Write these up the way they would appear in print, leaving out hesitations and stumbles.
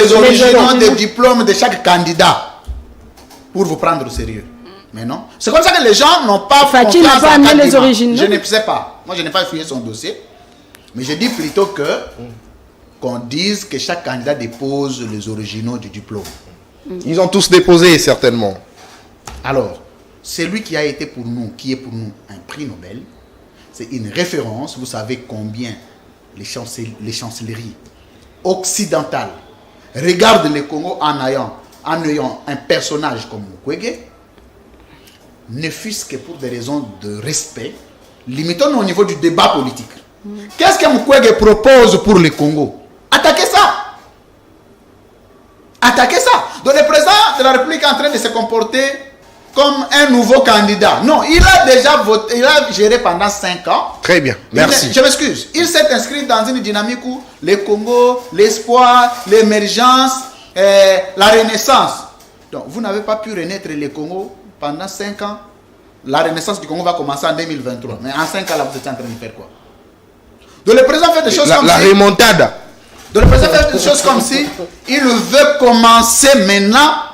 les originaux des diplômes de chaque candidat pour vous prendre au sérieux. Mais non. C'est comme ça que les gens n'ont pas Fatou n'a pas amené les originaux. Je ne sais pas. Moi, je n'ai pas fouillé son dossier. Mais je dis plutôt qu'on dise que chaque candidat dépose les originaux du diplôme. Ils ont tous déposé, certainement. Alors, celui qui a été pour nous, qui est pour nous un prix Nobel, c'est une référence. Vous savez combien les chancelleries occidentales regardent le Congo en ayant un personnage comme Mukwege, ne fût-ce que pour des raisons de respect. Limitons-nous au niveau du débat politique. Qu'est-ce que Mukwege propose pour le Congo? Attaquez ça. Attaquez ça. Donc le président de la République est en train de se comporter comme un nouveau candidat. Non, il a déjà voté, il a géré pendant 5 ans. Très bien, merci. Je m'excuse. Il s'est inscrit dans une dynamique où le Congo, l'espoir, l'émergence, la renaissance. Donc vous n'avez pas pu renaître le Congo pendant 5 ans. La renaissance du Congo va commencer en 2023. Mais en 5 ans, là, vous êtes en train de faire quoi? Donc le président fait des choses comme la remontada. Donc le président fait des choses comme si il veut commencer maintenant.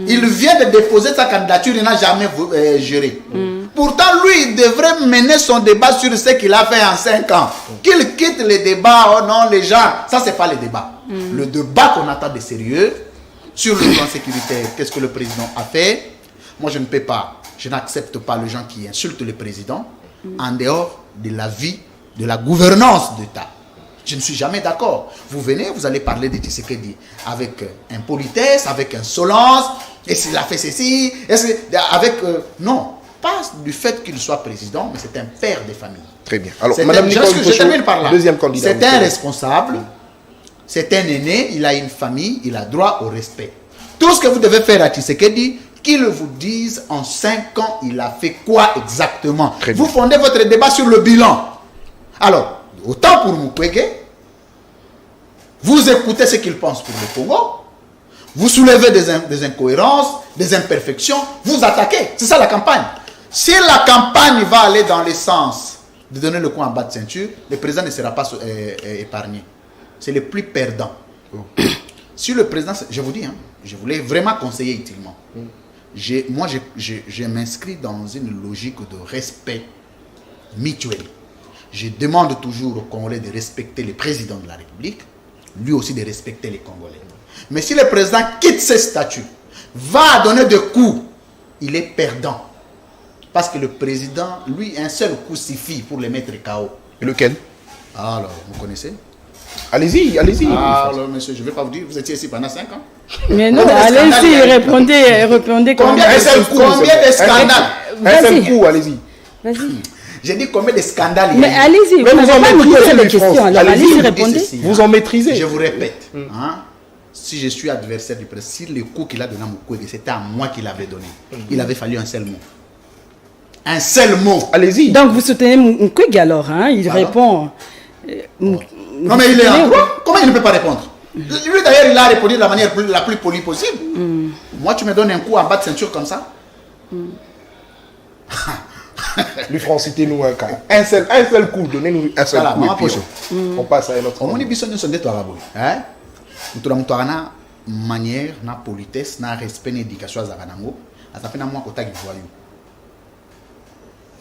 Il vient de déposer sa candidature, il n'a jamais géré. Pourtant, lui, il devrait mener son débat sur ce qu'il a fait en 5 ans. Qu'il quitte les débats, oh non, les gens, ça c'est pas le débat. Le débat qu'on attend de sérieux, sur le plan sécuritaire, qu'est-ce que le président a fait? Moi, je ne peux pas, je n'accepte pas les gens qui insultent le président en dehors de la vie, de la gouvernance d'État. Je ne suis jamais d'accord. Vous venez, vous allez parler de Tshisekedi avec impolitesse, avec insolence, et s'il a fait ceci, avec... non, pas du fait qu'il soit président, mais c'est un père de famille. Très bien. Alors, Madame Nicole je termine par là. Deuxième candidat. C'est un responsable, c'est un aîné, il a une famille, il a droit au respect. Tout ce que vous devez faire à Tshisekedi, qu'il vous dise en 5 ans, il a fait quoi exactement. Vous fondez votre débat sur le bilan. Alors, autant pour Mukwege, vous écoutez ce qu'il pense pour le Congo, vous soulevez des incohérences, des imperfections, vous attaquez. C'est ça la campagne. Si la campagne va aller dans le sens de donner le coup en bas de ceinture, le président ne sera pas épargné. C'est le plus perdant. Si le président, je vous dis, je voulais vraiment conseiller utilement. Moi, je m'inscris dans une logique de respect mutuel. Je demande toujours aux Congolais de respecter le président de la République, lui aussi de respecter les Congolais. Mais si le président quitte ses statuts, va donner des coups, il est perdant. Parce que le président, lui, un seul coup suffit pour le mettre KO. Et lequel? Alors, vous connaissez? Allez-y, allez-y. Alors, monsieur, je ne vais pas vous dire, vous étiez ici pendant 5 ans. Mais non, allez-y, répondez combien de scandales? Un seul coup, allez-y. Vas-y. J'ai dit combien de scandales il y a. Mais allez-y, vous n'avez pas me poser des questions. Alors allez-y, répondez. Vous en maîtrisez. Je vous répète, si je suis adversaire du président, si le coup qu'il a donné à Mukwege, c'était à moi qu'il avait donné, il avait fallu un seul mot. Un seul mot. Allez-y. Donc vous soutenez Mukwege alors, il répond. Non mais il est en quoi? Comment il ne peut pas répondre? Lui d'ailleurs, il a répondu de la manière la plus polie possible. Moi, tu me donnes un coup en bas de ceinture comme ça? Lui, France, citez-nous un cas. Un seul coup, donnez-nous un seul coup. Et puis, on passe à un autre. On dit que nous sommes des Touarabou. Nous avons une manière, une politesse, un respect, une éducation à Zaganango. Ça fait un mois qu'on t'a voyou.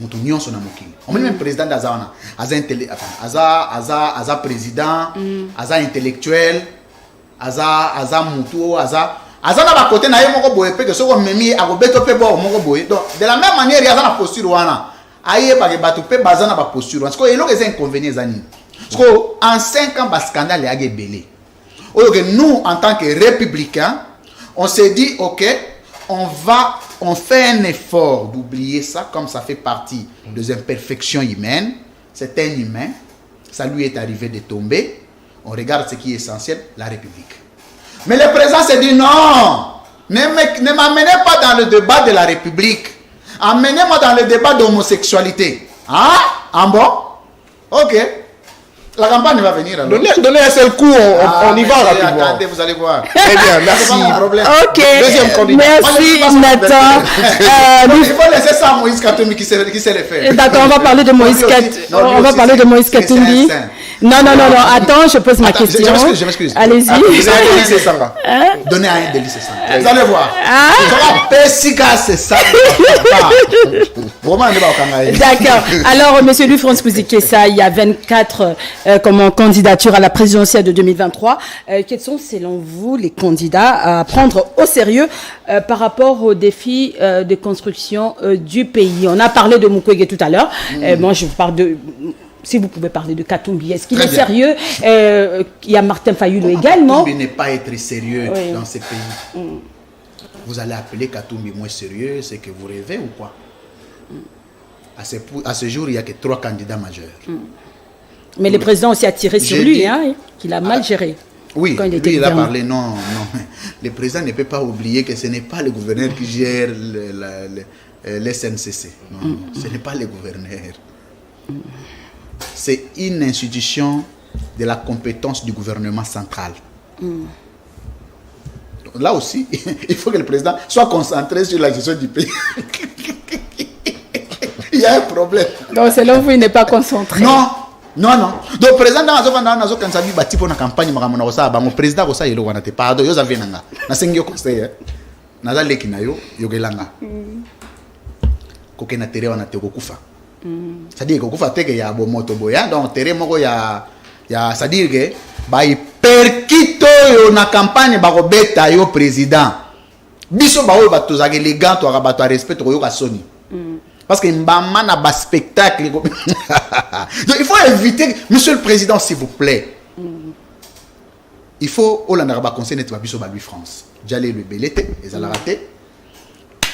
Nous sommes on est même président d'Azana. Aza président, Aza intellectuel, Aza Moutou, Aza na ba côté na yemo ko boye pe que so ko memi agobeto pe bo mo ko boye. Donc de la même manière, il y a la posture wana. Aye ba ke batu pe bazana ba posture. Parce que il y a des inconvénients zani. Parce que en 5 ans ba scandale ya gebelé. Nous en tant que républicains, on s'est dit OK, on fait un effort d'oublier ça comme ça fait partie des imperfections humaines. C'est un humain, ça lui est arrivé de tomber. On regarde ce qui est essentiel, la République. Mais le président s'est dit non, ne m'amenez pas dans le débat de la République. Amenez-moi dans le débat d'homosexualité. Ah, en bon? Ok. La campagne va venir alors. Donnez un seul coup, on y va rapidement. Attendez, vous allez voir. Très bien, merci. Ok, Deuxième candidat. merci Nathan. Il faut laisser ça à Moïse Katumbi qui sait le faire. D'accord, on va parler de Moïse Katumbi. Non, attends, je pose ma question. Je m'excuse. Allez-y. Donnez à un délice ça. Vous allez voir. C'est ça. D'accord. Alors, monsieur Louis-François Kouzikessa, il y a 24 candidatures à la présidentielle de 2023. Quels sont, selon vous, les candidats à prendre au sérieux par rapport aux défis de construction du pays? On a parlé de Mukwege tout à l'heure. Moi, je vous parle de... Si vous pouvez parler de Katumbi, est-ce qu'il est sérieux? Il y a Martin Fayulu également. Katumbi n'est pas être sérieux dans ces pays. Vous allez appeler Katumbi moins sérieux, c'est que vous rêvez ou quoi? À ce jour, il n'y a que 3 candidats majeurs. Mais le président aussi a tiré sur lui, qu'il a mal géré. Oui, il a parlé, non. Le président ne peut pas oublier que ce n'est pas le gouverneur qui gère le SNCC. Non, ce n'est pas le gouverneur. C'est une institution de la compétence du gouvernement central. Là aussi, il faut que le président soit concentré sur la gestion du pays. Il y a un problème. Donc, selon vous, il n'est pas concentré. Non. Donc, le président, dans la campagne, le président, pardon, yo avez nanga. Na sengyo conseil. Na za leki na yo gelanga. Koke na tere wana te kokufa. C'est-à-dire que kokufa teke ya bo moto boya donc tere moko ya c'est-à-dire que ba perkito yo na campagne ba ko beta yo président. Biso ba o ba tozake élégant to ba to respect to yo ka soni. Parce que mbama na ba spectacle. Donc il faut éviter, monsieur le président, s'il vous plaît. Il faut au landara ba conseil net ba biso ba lui France. J'allais le belete et ala raté.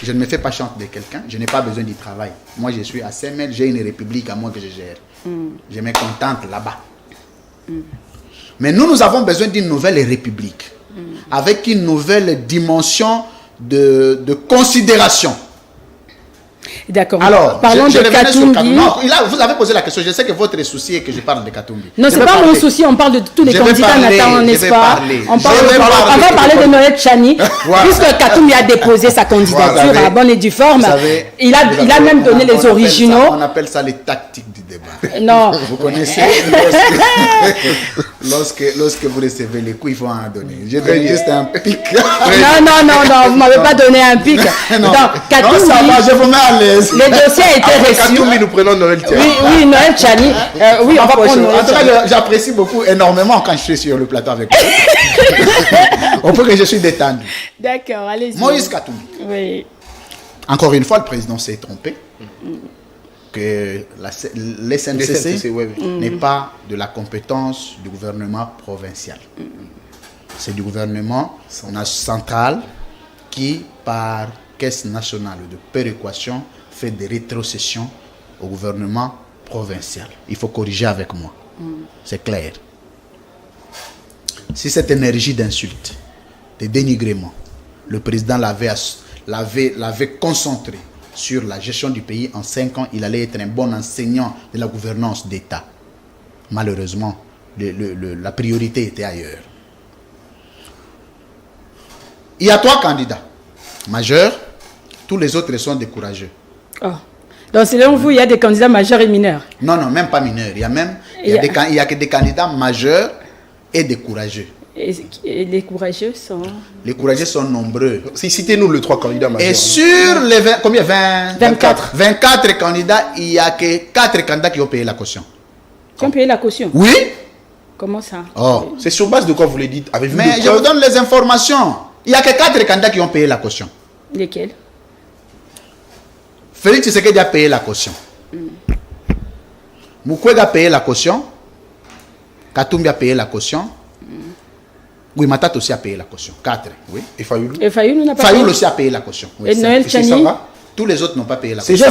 Je ne me fais pas chanter de quelqu'un, je n'ai pas besoin du travail. Moi je suis à Saint-Mel, j'ai une république à moi que je gère. Je me contente là-bas. Mais nous avons besoin d'une nouvelle république avec une nouvelle dimension de considération. D'accord. Alors, parlons de Katumbi. Non, vous avez posé la question. Je sais que votre souci est que je parle de Katumbi. Non, c'est pas mon souci. On parle de tous les candidats, Nathan, n'est-ce pas? On va parler de Noël Tchani. Puisque Katumbi a déposé sa candidature à bonne et due forme. Il a même donné les originaux. On appelle ça les tactiques du débat. Non. Vous connaissez lorsque vous recevez les coups, il faut en donner. Je donne juste un pic. Non, vous ne m'avez pas donné un pic. Non, ça va, je vous mets à l'aise. Le dossier a été reçu. Katumbi, nous prenons Noël Tchani. Oui, Noël Tchani. Oui, on va prendre Noël Tchani. J'apprécie beaucoup, énormément quand je suis sur le plateau avec vous. On peut que je suis détendu. D'accord, allez-y. Moïse Katumbi. Oui. Encore une fois, le président s'est trompé. Que l'SNCC n'est pas de la compétence du gouvernement provincial. C'est du gouvernement central qui, par caisse nationale de péréquation, fait des rétrocessions au gouvernement provincial. Il faut corriger avec moi. C'est clair. Si cette énergie d'insulte, de dénigrement, le président l'avait concentré sur la gestion du pays en 5 ans, il allait être un bon enseignant de la gouvernance d'État. Malheureusement, la priorité était ailleurs. Il y a 3 candidats majeurs, tous les autres sont des courageux. Oh. Donc selon vous, il y a des candidats majeurs et mineurs? Non, même pas mineurs. Il y a que des candidats majeurs et des courageux. Et les courageux sont? Les courageux sont nombreux. Citez-nous les 3 candidats majeurs. Et sur les 24 candidats, il n'y a que 4 candidats qui ont payé la caution. Qui ont payé la caution? Oui. Comment ça? Oh. C'est sur base de quoi vous le dites? Mais je vous donne les informations. Il n'y a que 4 candidats qui ont payé la caution. Lesquels? Félix Tshisekedi a payé la caution. Mukwege a payé la caution. Katumbi a payé la caution. Oui, Matata aussi a payé la caution. 4, oui. Et Fayulu? Et Fayulu n'a pas payé. Fayulu aussi a payé la caution. Oui, et Noël Tchani? Tous les autres n'ont pas payé la caution.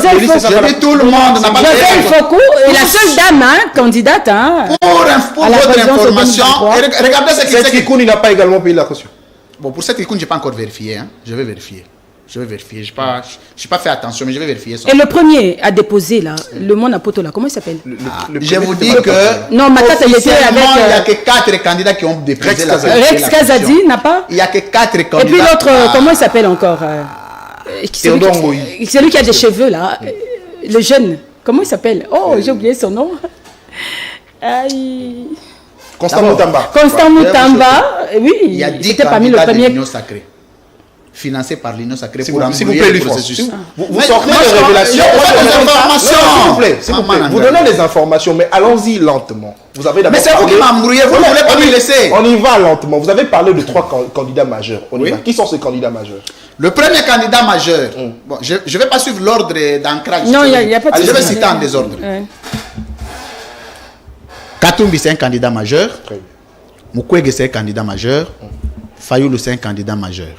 Tout le monde n'a pas payé la caution. Et la seule dame, candidate, pour votre information, regardez ce qui Seth Kikouni n'a pas également payé la caution. Bon, pour Seth Kikouni, je n'ai pas encore vérifié. Je vais vérifier. Je vais vérifier. Je n'ai pas fait attention, mais je vais vérifier son Et le premier à déposer, là, le monde à Poto, là, comment il s'appelle? Je vous dis que... Non, Matata, il était avec... Il n'y a que 4 candidats qui ont déposé la Rex Kazadi n'a pas? Il n'y a que 4 candidats. Et puis l'autre, comment il s'appelle encore? Celui qui a des cheveux, là. Le jeune. Comment il s'appelle? Oh, j'ai oublié son nom. Aïe. Constant Moutamba. Constant Moutamba, oui. Il y a 10 candidats de l'Union sacrée. Financés par l'Union sacrée pour embrouiller le processus. Vous sortez des révélations. S'il vous plaît. Vous donnez des informations, mais allons-y lentement. Vous avez mais c'est vous qui m'embrouillez, vous ne voulez pas me laisser. On y va lentement. Vous avez parlé de 3 candidats majeurs. On y va. Qui sont ces candidats majeurs? Le premier candidat majeur, bon, je ne vais pas suivre l'ordre d'ancrage. Non, il n'y a pas de... Je vais citer en désordre. Katumbi, c'est un candidat majeur. Mukwege, c'est un candidat majeur. Fayoulou, c'est un candidat majeur.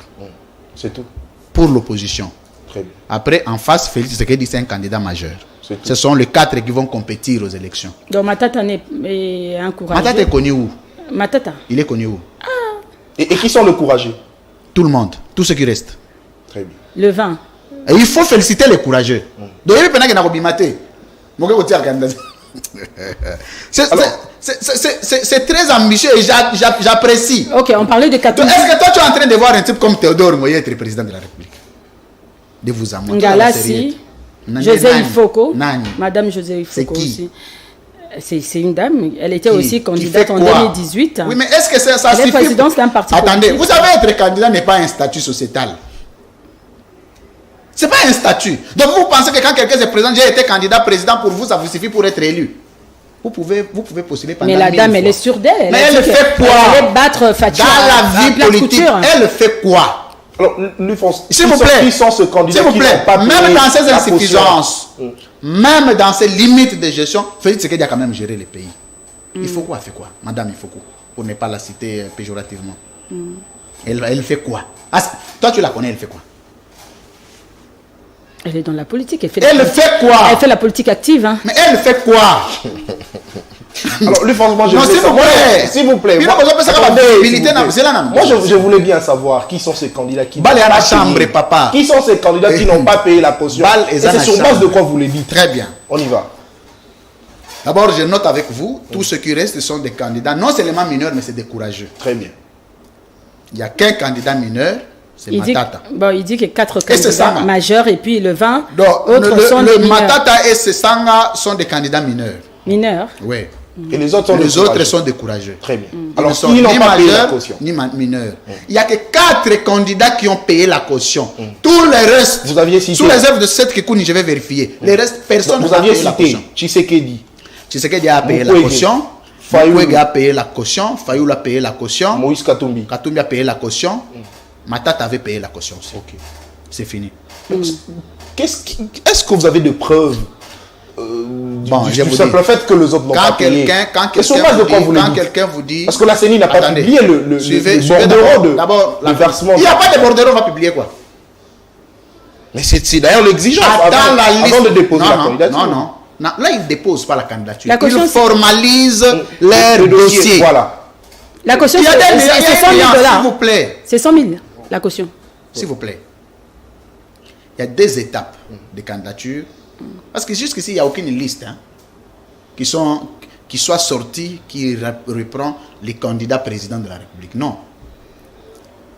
C'est tout. Pour l'opposition. Très bien. Après, en face, Félix Tshisekedi, c'est un candidat majeur. Ce sont les 4 qui vont compétir aux élections. Donc Matata est encouragé. Matata est connu où? Matata. Il est connu où? Et qui sont les courageux? Tout le monde. Tout ce qui reste. Très bien. Le 20. Et il faut féliciter les courageux. Donc, il y a c'est très ambitieux et j'apprécie. Ok, on parlait de Katumbi. Est-ce que toi tu es en train de voir un type comme Théodore Moïse être président de la République? De vous en montrer. Ngalassi, José Ifoko, Madame José Ifoko aussi. C'est une dame, elle était aussi candidate en 2018. Oui, mais est-ce que ça suffit? Présidence d'un parti Attendez, vous savez, être candidat n'est pas un statut sociétal. C'est pas un statut. Donc vous pensez que quand quelqu'un se présente, j'ai été candidat président pour vous, ça vous suffit pour être élu. Vous pouvez postuler pendant 1000 fois. Mais la dame, elle est sûre d'elle. Mais elle fait quoi? Elle allait battre Fatou dans la vie politique, elle fait quoi? Alors, s'il vous plaît, qui sont ce candidat? S'il vous plaît, même dans ces insuffisances, même dans ces limites de gestion, Félix Tshisekedi a quand même géré le pays. Il faut quoi? Fait quoi? Madame, il faut quoi? Pour ne pas la citer péjorativement. Elle fait quoi? Toi, tu la connais, elle fait quoi? Elle est dans la politique. Elle fait quoi? Elle fait la politique active. Hein. Mais elle fait quoi? Alors, lui, franchement, s'il vous plaît. Moi, je voulais bien savoir qui sont ces candidats qui à la chambre, papa. Qui sont ces candidats qui n'ont pas payé la caution? Et c'est sur base de quoi vous les dites? Très bien. On y va. D'abord, je note avec vous, tous ceux qui restent sont des candidats, non seulement mineurs, mais c'est des courageux. Très bien. Il n'y a qu'un candidat mineur. C'est Matata. Il dit que 4 candidats majeurs et puis le 20 autres sont des mineurs. Matata et Sesanga sont des candidats mineurs. Mineurs? Oui. Et les autres sont des courageux. Très bien. Alors, ils n'ont pas payé la caution. Ni mineurs. Il n'y a que 4 candidats qui ont payé la caution. Tous les restes, vous aviez cité. Sous les œuvres de cette Kikouni, je vais vérifier. Les restes, personne n'a payé la caution. Tshisekedi. Tshisekedi a payé la caution. Mukwege a payé la caution. Fayoulou a payé la caution. Moïse Katumbi. Katumbi a payé la caution. Matata avait payé la caution aussi. Ok. C'est fini. Est-ce que vous avez de preuves du simple fait que les autres n'ont pas payé? Quand quelqu'un vous dit... Parce que la CENI n'a pas publié le bordereau de versement. Il n'y a pas de bordereau, on va publier quoi? Mais c'est d'ailleurs l'exigence avant de déposer la candidature. Non. Là, ils ne déposent pas la candidature. Ils formalisent leur dossier. Voilà. La caution, c'est 100 000 $. S'il vous plaît. C'est 100 000, la caution. S'il vous plaît. Il y a 2 étapes de candidature. Parce que jusqu'ici, il n'y a aucune liste qui soit sortie, qui reprend les candidats présidents de la République. Non.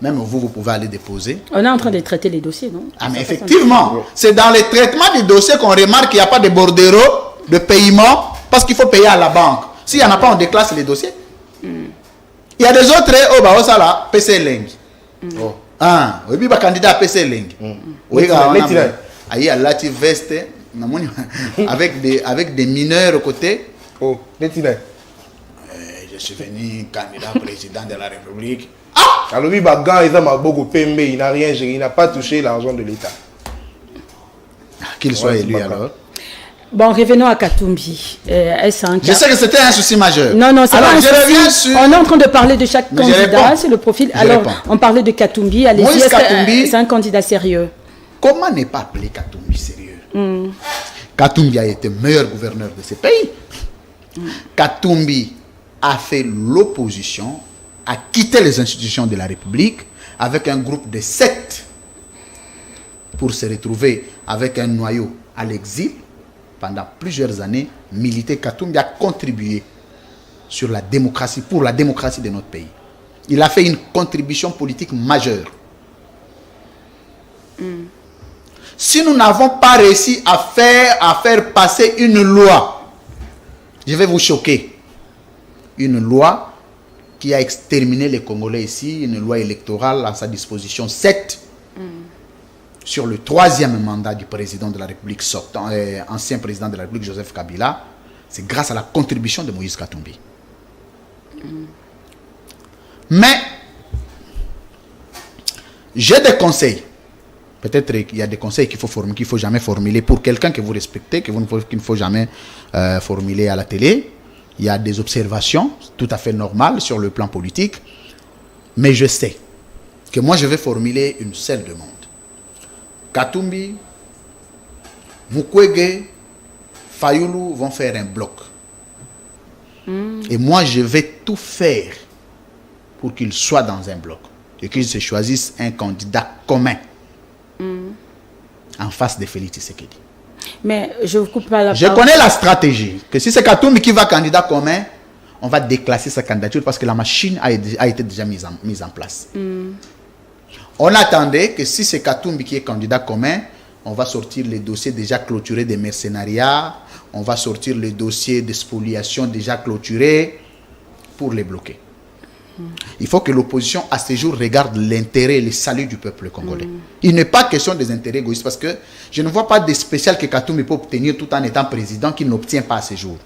Même vous pouvez aller déposer. On est en train de traiter les dossiers, non? Ah, mais effectivement, c'est dans les traitements des dossiers qu'on remarque qu'il n'y a pas de bordereau de paiement parce qu'il faut payer à la banque. S'il n'y en a pas, on déclasse les dossiers. Il y a des autres, ça là, PC Leng. Oui, il y a un candidat à PC Leng. Oui, il y a la veste avec des mineurs aux côtés. Oh, je suis venu candidat président de la République. Alors, il n'a rien géré, il n'a pas touché l'argent de l'État. Qu'il soit élu alors. Bon, revenons à Katumbi. Je sais que c'était un souci majeur. Non, c'est pas un souci. On est en train de parler de chaque candidat, c'est le profil. Alors, on parlait de Katumbi. Allez-y, c'est un candidat sérieux. Comment ne pas appeler Katumbi sérieux? Katumbi a été meilleur gouverneur de ce pays. Katumbi a fait l'opposition, a quitté les institutions de la République avec un groupe de 7 pour se retrouver avec un noyau à l'exil pendant plusieurs années, militer. Katumbi a contribué sur la démocratie, pour la démocratie de notre pays. Il a fait une contribution politique majeure. Si nous n'avons pas réussi à faire passer une loi, je vais vous choquer, une loi qui a exterminé les Congolais ici, une loi électorale à sa disposition 7 sur le 3e mandat du président de la République sortant, ancien président de la République Joseph Kabila, c'est grâce à la contribution de Moïse Katumbi. Mais j'ai des conseils. Peut-être qu'il y a des conseils qu'il ne faut jamais formuler pour quelqu'un que vous respectez, qu'il ne faut jamais formuler à la télé. Il y a des observations tout à fait normales sur le plan politique. Mais je sais que moi, je vais formuler une seule demande. Katumbi, Mukwege, Fayulu vont faire un bloc. Et moi, je vais tout faire pour qu'ils soient dans un bloc. Et qu'ils se choisissent un candidat commun. En face de Félix Tshisekedi. Mais je vous coupe pas la Je parole. connais la stratégie. Que si c'est Katumbi qui va candidat commun, on va déclasser sa candidature parce que la machine a été déjà mise en place. On attendait que si c'est Katumbi qui est candidat commun, on va sortir les dossiers déjà clôturés des mercenariats, on va sortir les dossiers de spoliation déjà clôturés pour les bloquer. Il faut que l'opposition à ce jour regarde l'intérêt et le salut du peuple congolais. Il n'est pas question des intérêts égoïstes parce que je ne vois pas de spécial que Katumbi peut obtenir tout en étant président qu'il n'obtient pas à ce jour.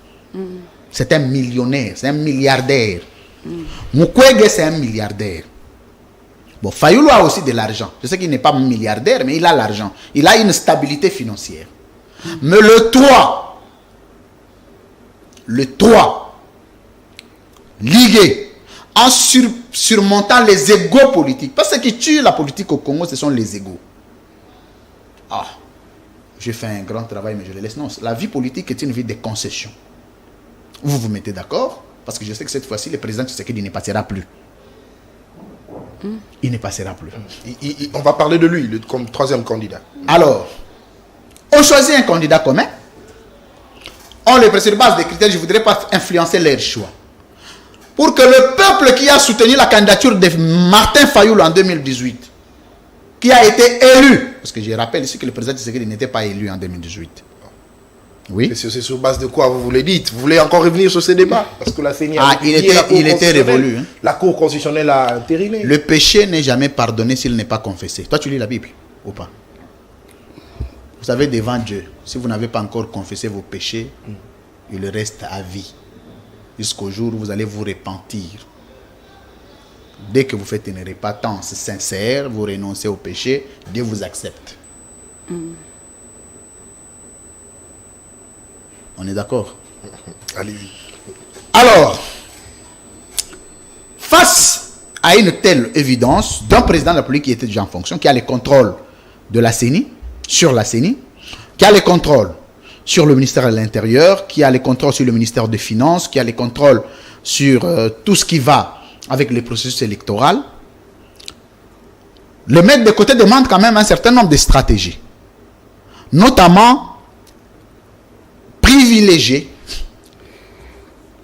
C'est un millionnaire, c'est un milliardaire. Mukwege, c'est un milliardaire. Bon, Fayulu a aussi de l'argent. Je sais qu'il n'est pas milliardaire, mais il a l'argent. Il a une stabilité financière. Mais le 3, ligué, en surmontant les égos politiques. Parce que ce qui tue la politique au Congo, ce sont les égos. Ah, j'ai fait un grand travail, mais je le laisse. Non, la vie politique est une vie de concession. Vous vous mettez d'accord? Parce que je sais que cette fois-ci, le président Tshisekedi ne passera plus. Il ne passera plus. On va parler de lui comme 3e candidat. Alors, on choisit un candidat commun. On le prend sur base des critères. Je ne voudrais pas influencer leur choix. Pour que le peuple qui a soutenu la candidature de Martin Fayulu en 2018, qui a été élu, parce que je rappelle ici que le président Tshisekedi n'était pas élu en 2018. Oui. C'est sur base de quoi vous le dites? Vous voulez encore revenir sur ces débats? Parce que la CENI il était révolu. Hein. La Cour constitutionnelle a entériné. Le péché n'est jamais pardonné s'il n'est pas confessé. Toi, tu lis la Bible ou pas? Vous savez, devant Dieu, si vous n'avez pas encore confessé vos péchés, il reste à vie. Jusqu'au jour où vous allez vous repentir. Dès que vous faites une repentance sincère, vous renoncez au péché, Dieu vous accepte. On est d'accord? Allez-y. Alors, face à une telle évidence d'un président de la République qui était déjà en fonction, qui a le contrôle de la CENI, sur la CENI, qui a le contrôle sur le ministère de l'Intérieur, qui a le contrôle sur le ministère des Finances, qui a le contrôle sur tout ce qui va avec les processus électoraux, le mettre de côté demande quand même un certain nombre de stratégies. Notamment, privilégier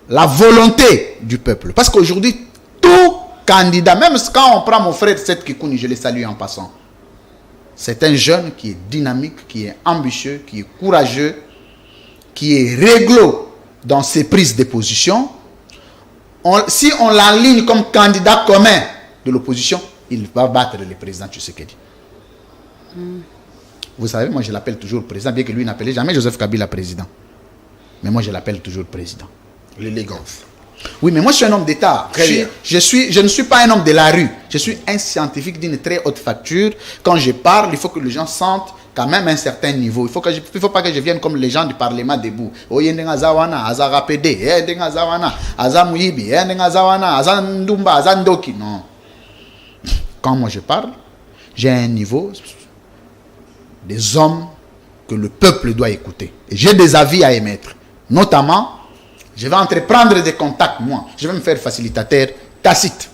la volonté du peuple. Parce qu'aujourd'hui, tout candidat, même quand on prend mon frère Seth Kikouni, je le salue en passant, c'est un jeune qui est dynamique, qui est ambitieux, qui est courageux, qui est réglo dans ses prises de position. Si on l'enligne comme candidat commun de l'opposition, il va battre le président Tshisekedi. Vous savez, moi je l'appelle toujours président, bien que lui n'appelait jamais Joseph Kabila président. Mais moi je l'appelle toujours président. L'élégance. Oui, mais moi je suis un homme d'État. Je ne suis pas un homme de la rue. Je suis un scientifique d'une très haute facture. Quand je parle, il faut que les gens sentent quand même un certain niveau. Il ne faut pas que je vienne comme les gens du Parlement debout. Oh, yendenga zawana, azara pede, yendenga zawana, azamuibi, yendenga zawana, azandumba, azandoki. Non. Quand moi je parle, j'ai un niveau des hommes que le peuple doit écouter. Et j'ai des avis à émettre. Notamment, je vais entreprendre des contacts, moi. Je vais me faire facilitateur tacite.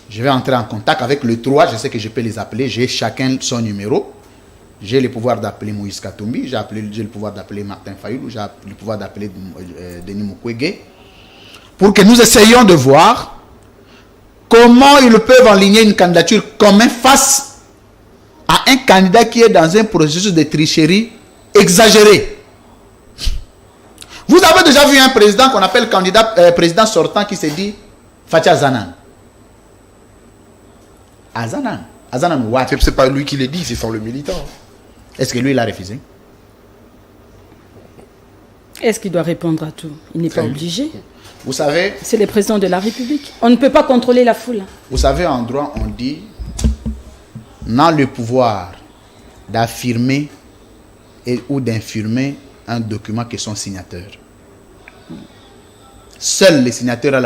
Je vais entrer en contact avec le 3. Je sais que je peux les appeler. J'ai chacun son numéro. J'ai le pouvoir d'appeler Moïse Katumbi. J'ai le pouvoir d'appeler Martin Fayulu. J'ai le pouvoir d'appeler Denis Mukwege. Pour que nous essayions de voir comment ils peuvent enligner une candidature commune face à un candidat qui est dans un processus de tricherie exagéré. Vous avez déjà vu un président qu'on appelle président sortant qui s'est dit Fatia Azanan. Azanan what? C'est pas lui qui l'a dit, c'est sans le militant. Est-ce que lui, il a refusé? Est-ce qu'il doit répondre à tout? Il n'est pas obligé. Vous savez... C'est le président de la République. On ne peut pas contrôler la foule. Vous savez, en droit, on dit n'a le pouvoir d'affirmer ou d'infirmer un document que son signateur. Seul le signateur a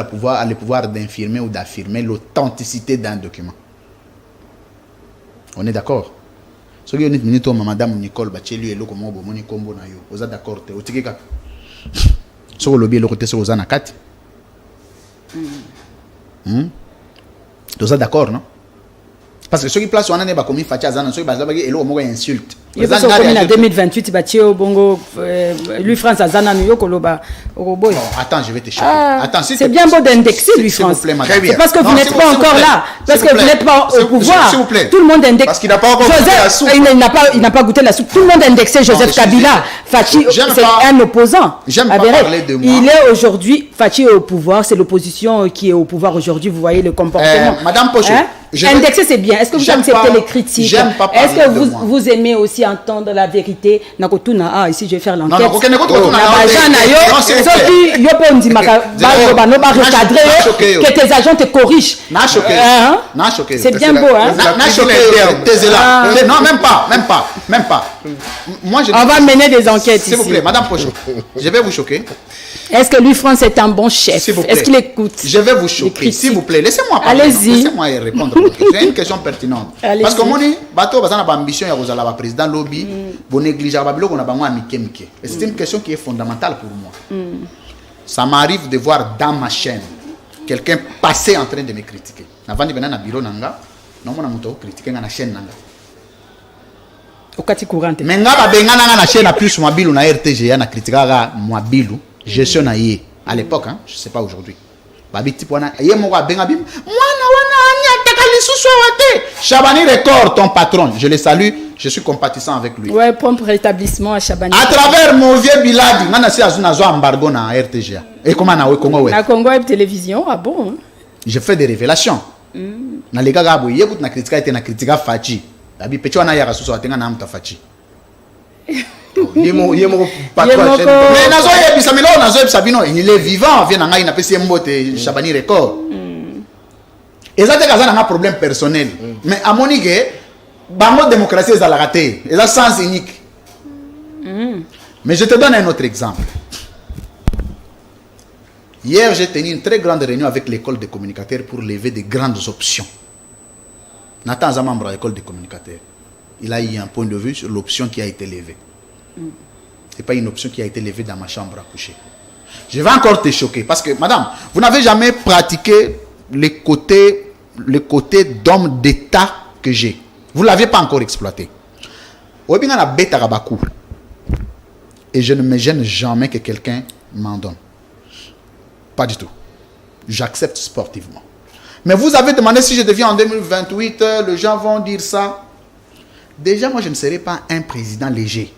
le pouvoir d'infirmer ou d'affirmer l'authenticité d'un document. On est d'accord? Ce qui est dit, madame Nicole Bacheli et le comment bomoni kombo na yo. Vous êtes d'accord? Te otiki kaka. So lobby le côté so ozana kati. Vous êtes d'accord, non? Parce que ceux qui placent on a pas commis Fatia Zana, ceux qui basent là et le mot insulte. Il va comme en 2028 il bâti au bongo lui France Zana New York loba roboy. Attends, je vais te choquer. Attends, c'est bien beau d'indexer lui France. C'est parce que vous n'êtes pas encore là, parce que vous n'êtes pas au pouvoir. Tout le monde indexe. Parce qu'il n'a pas encore goûté la soupe. Il n'a pas goûté la soupe. Tout le monde indexé Joseph Kabila. Fachi c'est un opposant. J'aime pas parler de moi. Il est aujourd'hui Fachi est au pouvoir, c'est l'opposition qui est au pouvoir aujourd'hui, vous voyez le comportement. Madame Pocho. Indexer c'est bien. Est-ce que vous acceptez les critiques? Est-ce que vous aimez aussi entendre la vérité? Ici je vais faire l'enquête. Que tes agents te corrigent. C'est bien beau, hein? Non, même pas. On va mener des enquêtes ici. S'il vous plaît, Madame Pocho, je vais vous choquer. Est-ce que Louis France est un bon chef? Est-ce qu'il écoute? Je vais vous choquer. S'il vous plaît, laissez-moi parler. Allez-y. Laissez-moi répondre. C'est une question pertinente. Parce que mon bateau, parce qu'on a ambition, il y a un président lobby, vous négligez pas on a besoin de c'est une question qui est fondamentale pour moi. Ça m'arrive de voir dans ma chaîne quelqu'un passer en train de me critiquer. Avant de venir dans le bureau nanga, non mon amour critiquer dans la chaîne nanga. Au cas courante. Mais nga ba benga nanga na chaîne plus mobile na RTGA na critiquer mobile. Gestion à l'époque, hein, je ne sais pas aujourd'hui. Chabani Record, ton patron, je le salue, je suis compatissant avec lui. Ouais, prompt rétablissement à Chabani. À travers mon vieux Biladi, on a fait un embargo dans RTGA. Et comment on a Congo Web? La Congo Web Télévision, ah bon? Je fais des révélations. Dans les gars, il y a une critique Fachi. Il y a une Fachi. Il est mon patron. Mais il est vivant. Il a fait Chabani Record. Et ça, c'est un problème personnel. Mais à mon niveau, la démocratie est à la raté. C'est un sens unique. Mais je te donne un autre exemple. Hier, j'ai tenu une très grande réunion avec l'école des communicateurs pour lever de grandes options. Nathan est membre de l'école des communicateurs. Il a eu un point de vue sur l'option qui a été levée. Ce n'est pas une option qui a été levée dans ma chambre à coucher. Je vais encore te choquer parce que, madame, vous n'avez jamais pratiqué les côtés d'homme d'État que j'ai. Vous ne l'avez pas encore exploité. Et je ne me gêne jamais que quelqu'un m'en donne. Pas du tout. J'accepte sportivement. Mais vous avez demandé si je deviens en 2028, les gens vont dire ça. Déjà, moi, je ne serai pas un président léger.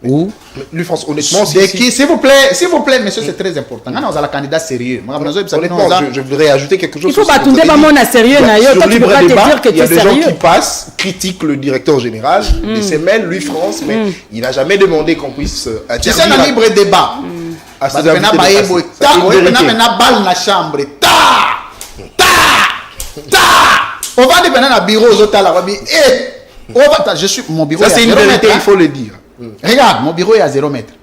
Ou lui France honnêtement s'il vous plaît monsieur, c'est très important. Quand on a un candidat sérieux, honnêtement, je voudrais ajouter quelque chose. Il faut pas tout à sérieux. Il y a des gens qui passent, critiquent le directeur général et se mêlent lui France, mais il n'a jamais demandé qu'on puisse c'est un libre débat. On va devenir un bureau aux hôtels. Je suis mon bureau. Ça c'est une vérité, il faut le dire. Regarde, mon bureau est à 0 mètre.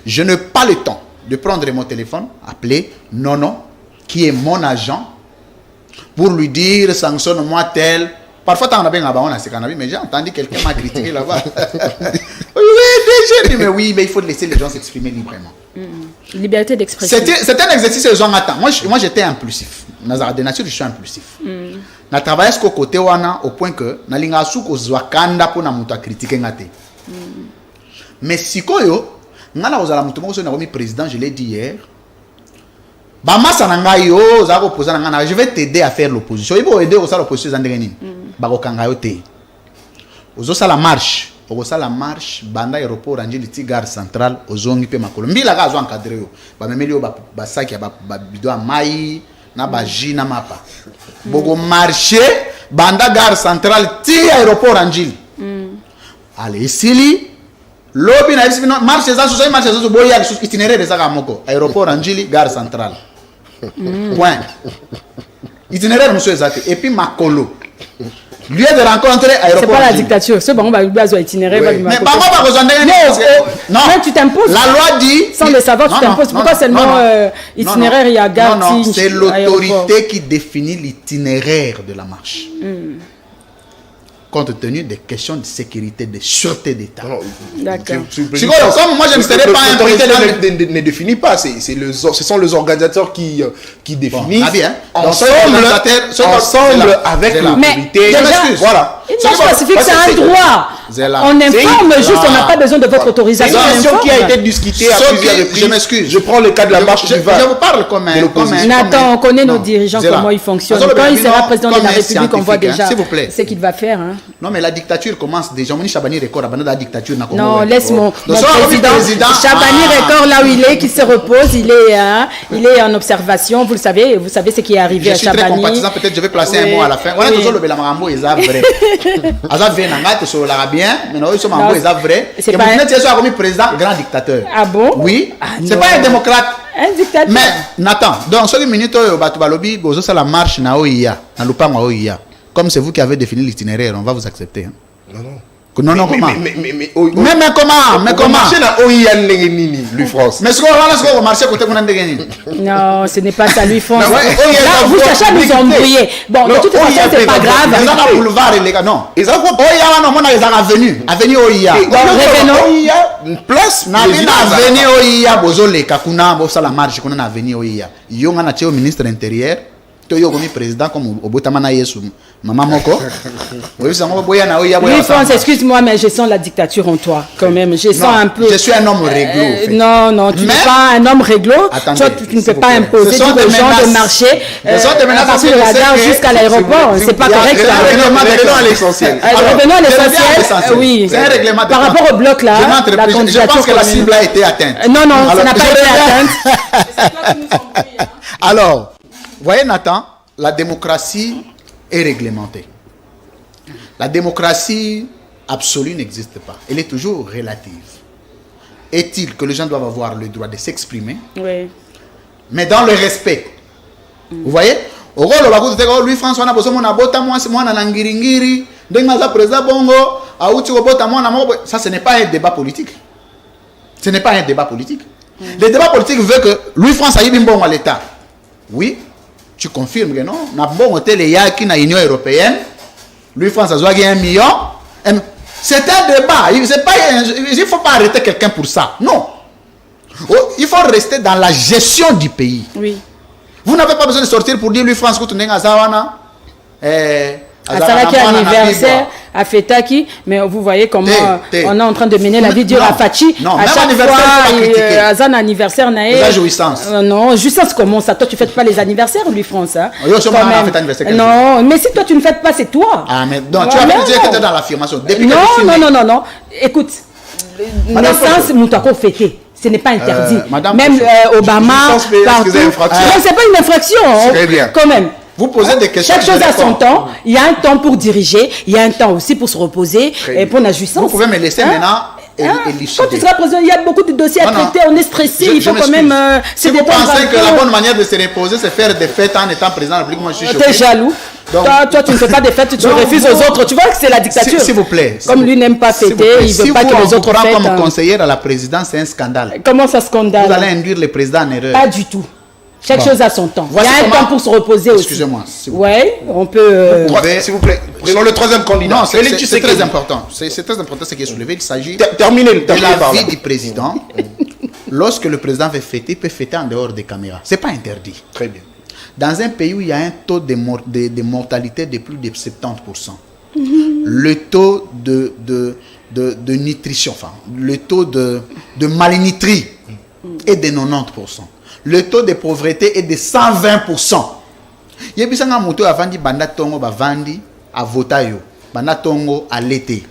Je n'ai pas le temps de prendre mon téléphone, appeler Nono, qui est mon agent, pour lui dire sanctionne-moi tel. Parfois, mais j'ai entendu quelqu'un m'a critiqué là-bas. Oui, mais il faut laisser les gens s'exprimer librement. Liberté d'expression. C'est un exercice que les gens attendent. Moi, j'étais impulsif. nazara de nature je suis impulsif. Na travaille ce côté wana au point que na linga su ko zwakanda po na mutu critiquer ngate. Mais sikoyo ngala ozala mutu moko so na komi président, je l'ai dit hier. Ba masa na ngai yo za ko poser na ngana, je vais t'aider à faire l'opposition. Ibo aider au sala l'opposition za ndenge nini. Ba ko kanga yo te. Ozo sala marche. Okosala marche banda aéroport Anjili ti gare centrale ozongi pe makolo mbila ka zo encadrer yo ba memeli yo ba sac ya ba bidon mai na ba ji na mapa boko marcher banda gare centrale ti aéroport Anjili allez ici lobi na ici marche za so marche za so boya itinéraire za ka moko aéroport Anjili gare centrale point itinéraire monsieur ezate et puis makolo lieu de rencontrer aéroport. C'est pas la dictature. Ce bon, on va itinéraire. Oui. Mais pas moi, non, tu t'imposes. La loi dit. Sans le savoir, tu t'imposes. Pourquoi seulement itinéraire, il y a gare? Non, c'est l'autorité qui définit l'itinéraire de la marche. Compte tenu des questions de sécurité, de sûreté d'État. D'accord. Comme moi, je ne serais pas un président. Ne définit pas. Ce sont les organisateurs qui définissent. Ensemble avec l'autorité. Voilà. Une marche pacifique, c'est un droit. On informe juste, on n'a pas besoin de votre autorisation. C'est une question qui a été discutée à plusieurs reprises. Je m'excuse. Je prends le cas de la marche du Var. Je vous parle comme un. Nathan, on connaît nos dirigeants, comment ils fonctionnent. Quand il sera président de la République, on voit déjà ce qu'il va faire. Non, mais la dictature commence déjà. On Chabani record à la dictature. Non, laisse mon président. Chabani record là où il est, qui se repose, il est en observation. Vous le savez, vous savez ce qui est arrivé à Chabani. Je suis très compatissant, peut-être je vais placer un mot à la fin. Voilà, toujours le Belamarambo, ils savent vrai. Azab Venanga, tu l'as bien, mais nous sommes en vrai. Et vous êtes comme président, grand dictateur. Ah bon? Oui. C'est pas un démocrate. Un dictateur. Mais Nathan, dans ce minute, Batubalobi, vous avez la marche na OIA, na Lupang OIA. Comme c'est vous qui avez défini l'itinéraire, on va vous accepter. Hein? Non, comment? Mais comment? Marcher dans OIA lui France. Mais ce qu'on va marcher côté de non, ce n'est pas ça lui France. Là, vous cherchez à nous embrouiller. Bon, de toute façon, c'est pas grave. Ils ont un boulevard, les gars. Non. Ils ont OIA, non, ils ont avenue. Avenue OIA. Une place. Avenue OIA, Bozole, Kakuna, Bosala marche, qu'on a avenue OIA. Ils ont un ministre intérieur. Comme président comme Obotamana Yesu maman moko oui France, excuse-moi mais je sens la dictature en toi quand même, je sens un peu. Je suis un homme réglo en fait. Non, tu n'es pas un homme réglo. Attendez, toi tu ne peux pas imposer aux gens de marcher à partir de la gare jusqu'à l'aéroport, c'est pas correct. Revenons à l'essentiel. Revenons à l'essentiel. Oui, c'est un règlement par rapport au bloc là, la je pense que la cible a été atteinte. Non, ça n'a pas été atteinte. Alors, voyez Nathan, la démocratie est réglementée. La démocratie absolue n'existe pas. Elle est toujours relative. Est-il que les gens doivent avoir le droit de s'exprimer, oui, mais dans le respect. Vous voyez? Lui François na boso mona bota moi na langiringiri ndenga za président bongo auti ko bota moi na mo, ça ce n'est pas un débat politique. Ce n'est pas un débat politique. Le débat politique veut que Louis François yibi mbongo à l'état. Oui. Tu confirmes que non? Na bon hôtel et yaki na Union européenne. Lui France a joué 1 million. C'est un débat. Il ne faut pas arrêter quelqu'un pour ça. Non. Il faut rester dans la gestion du pays. Oui. Vous n'avez pas besoin de sortir pour dire lui France que tu n'es pas Zawana. Azalaki anniversaire à Fetaki, mais vous voyez comment on est en train de mener la vie du Rafachi. Non, à chaque fois, Azan anniversaire nae. Jouissance. Non, jouissance comment ça? Toi tu fêtes pas les anniversaires, lui France. Hein? Non, mais si toi tu ne fêtes pas, c'est toi. Ah mais donc tu as dit que tu es dans l'affirmation. Non. Écoute, naissance Moutako fêté. Ce n'est pas interdit. Même Obama, partout. C'est pas une infraction. Très bien. Quand même. Vous posez des questions. Chaque chose a son temps. Il y a un temps pour diriger. Il y a un temps aussi pour se reposer et pour la jouissance. Vous pouvez me laisser maintenant quand tu seras président, il y a beaucoup de dossiers à traiter. On est stressé. Il faut quand même. Si vous pensez que la bonne manière de se reposer, c'est faire des fêtes en étant président de la République, moi je suis choqué. Tu es jaloux. Toi, tu ne fais pas des fêtes, tu refuses aux autres. Tu vois que c'est la dictature. S'il vous plaît. Comme lui n'aime pas fêter, il ne veut pas que les autres fêtent. Si vous comme conseillère à la présidence, c'est un scandale. Comment ça scandale? Vous allez induire le président en erreur. Pas du tout. Chaque chose a son temps. Il y a un temps pour se reposer aussi. Excusez-moi. Oui, on peut. S'il vous plaît, prenons le troisième candidat. Non, c'est très important. C'est très important ce qui est soulevé. Il s'agit de la vie du président. Lorsque le président veut fêter, il peut fêter en dehors des caméras. Ce n'est pas interdit. Très bien. Dans un pays où il y a un taux de mortalité de plus de 70%, le taux de nutrition, enfin, le taux de malnutrie est de 90%. Le taux de pauvreté est de 120%. Yebisanga moto avandi banda tongo bavandi a votayo, banda tongo à l'été.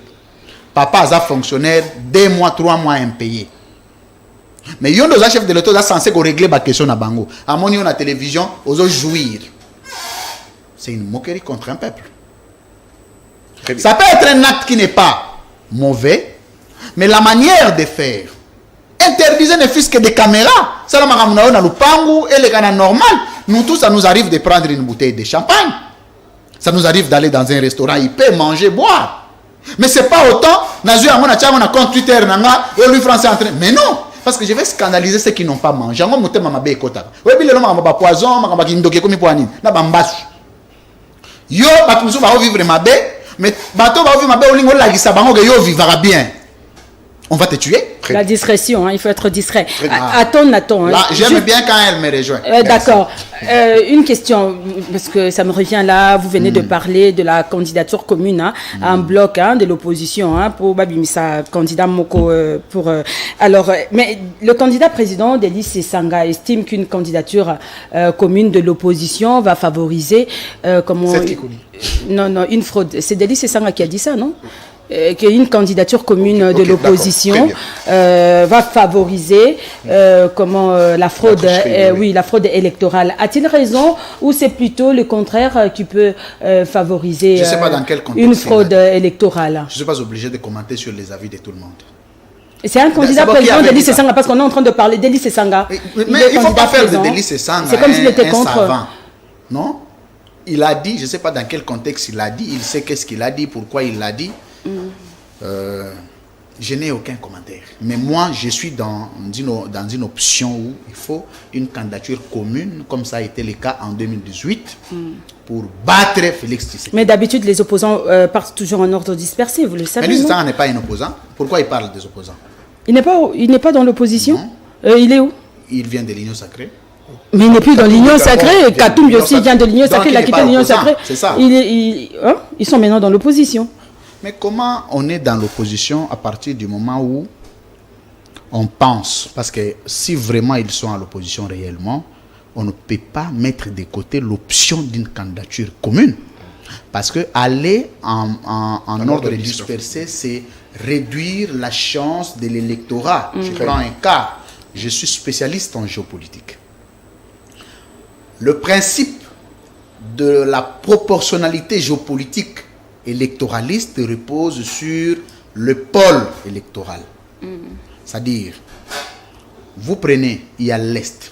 Papa a fonctionnaire 2 mois, 3 mois impayé. Mais yon doza chef de l'État est censé régler la question na bango. À mon niveau la télévision, aux jouir. C'est une moquerie contre un peuple. Ça peut être un acte qui n'est pas mauvais, mais la manière de faire. Interdisez ne fût-ce que des caméras. Ça la maramuna na lupangu et les gars normal. Nous tous, ça nous arrive de prendre une bouteille de champagne. Ça nous arrive d'aller dans un restaurant, il peut manger, boire. Mais c'est pas autant. On a compte Twitter, et lui français en train. Mais non, parce que je vais scandaliser ceux qui n'ont pas mangé. On va mamabe ekota. Oui, mais le nom poison, mama kindoke komi poani. Na bambasu. Yo, batusu va vivre mabe, mais bato va vivre mabe olingo la gisa bango que yo vivra bien. On va te tuer. La discrétion, hein, il faut être discret. Attends. Hein. Là, j'aime bien quand elle me rejoint. D'accord. Une question, parce que ça me revient là, vous venez de parler de la candidature commune, hein, en bloc de l'opposition, hein, pour Babimisa, candidat Moko. Alors, mais le candidat président Delis Sesanga estime qu'une candidature commune de l'opposition va favoriser... Non, une fraude. C'est Delis Sesanga qui a dit ça, non? Qu'une candidature commune de l'opposition va favoriser la fraude, la fraude électorale. A-t-il raison ou c'est plutôt le contraire qui peut favoriser une fraude électorale? Je ne suis pas obligé de commenter sur les avis de tout le monde. C'est un candidat président Delis Sesanga parce qu'on est en train de parler Delis Sesanga. Mais il ne faut pas faire de Delis Sesanga. C'est comme s'il était contre. Savant. Non? Il a dit, je ne sais pas dans quel contexte il a dit, il sait qu'est-ce qu'il a dit, pourquoi il l'a dit. Je n'ai aucun commentaire. Mais moi, je suis dans une option où il faut une candidature commune, comme ça a été le cas en 2018, pour battre Félix Tshisekedi. Mais d'habitude, les opposants partent toujours en ordre dispersé, vous le savez. Mais lui, n'est pas un opposant. Pourquoi il parle des opposants? Il n'est pas dans l'opposition. Il est où? Il vient de l'Union sacrée. Mais il n'est plus dans l'Union sacrée. Katoumbi aussi vient de l'Union sacrée. Il a quitté l'Union sacrée. C'est ça. Ils sont maintenant dans l'opposition. Mais comment on est dans l'opposition à partir du moment où on pense, parce que si vraiment ils sont à l'opposition réellement, on ne peut pas mettre de côté l'option d'une candidature commune. Parce que aller en ordre dispersé, c'est réduire la chance de l'électorat. Je prends un cas, je suis spécialiste en géopolitique. Le principe de la proportionnalité géopolitique électoraliste repose sur le pôle électoral. C'est-à-dire, vous prenez, il y a l'Est.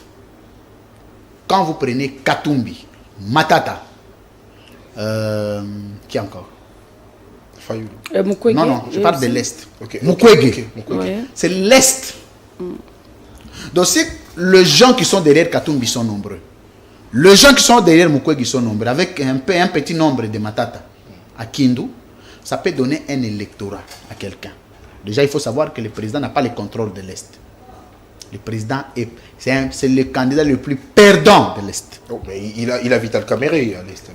Quand vous prenez Katoumbi, Matata, qui encore? Mukwege. Non, je parle de l'Est. Mukwege. C'est l'Est. Donc, les gens qui sont derrière Katoumbi sont nombreux. Les gens qui sont derrière Mukwege sont nombreux. Avec un petit nombre de Matata à Kindu, ça peut donner un électorat à quelqu'un. Déjà, il faut savoir que le président n'a pas le contrôle de l'Est. Le président c'est le candidat le plus perdant de l'Est. Oh, mais il a Vital Kamerhe à l'Est.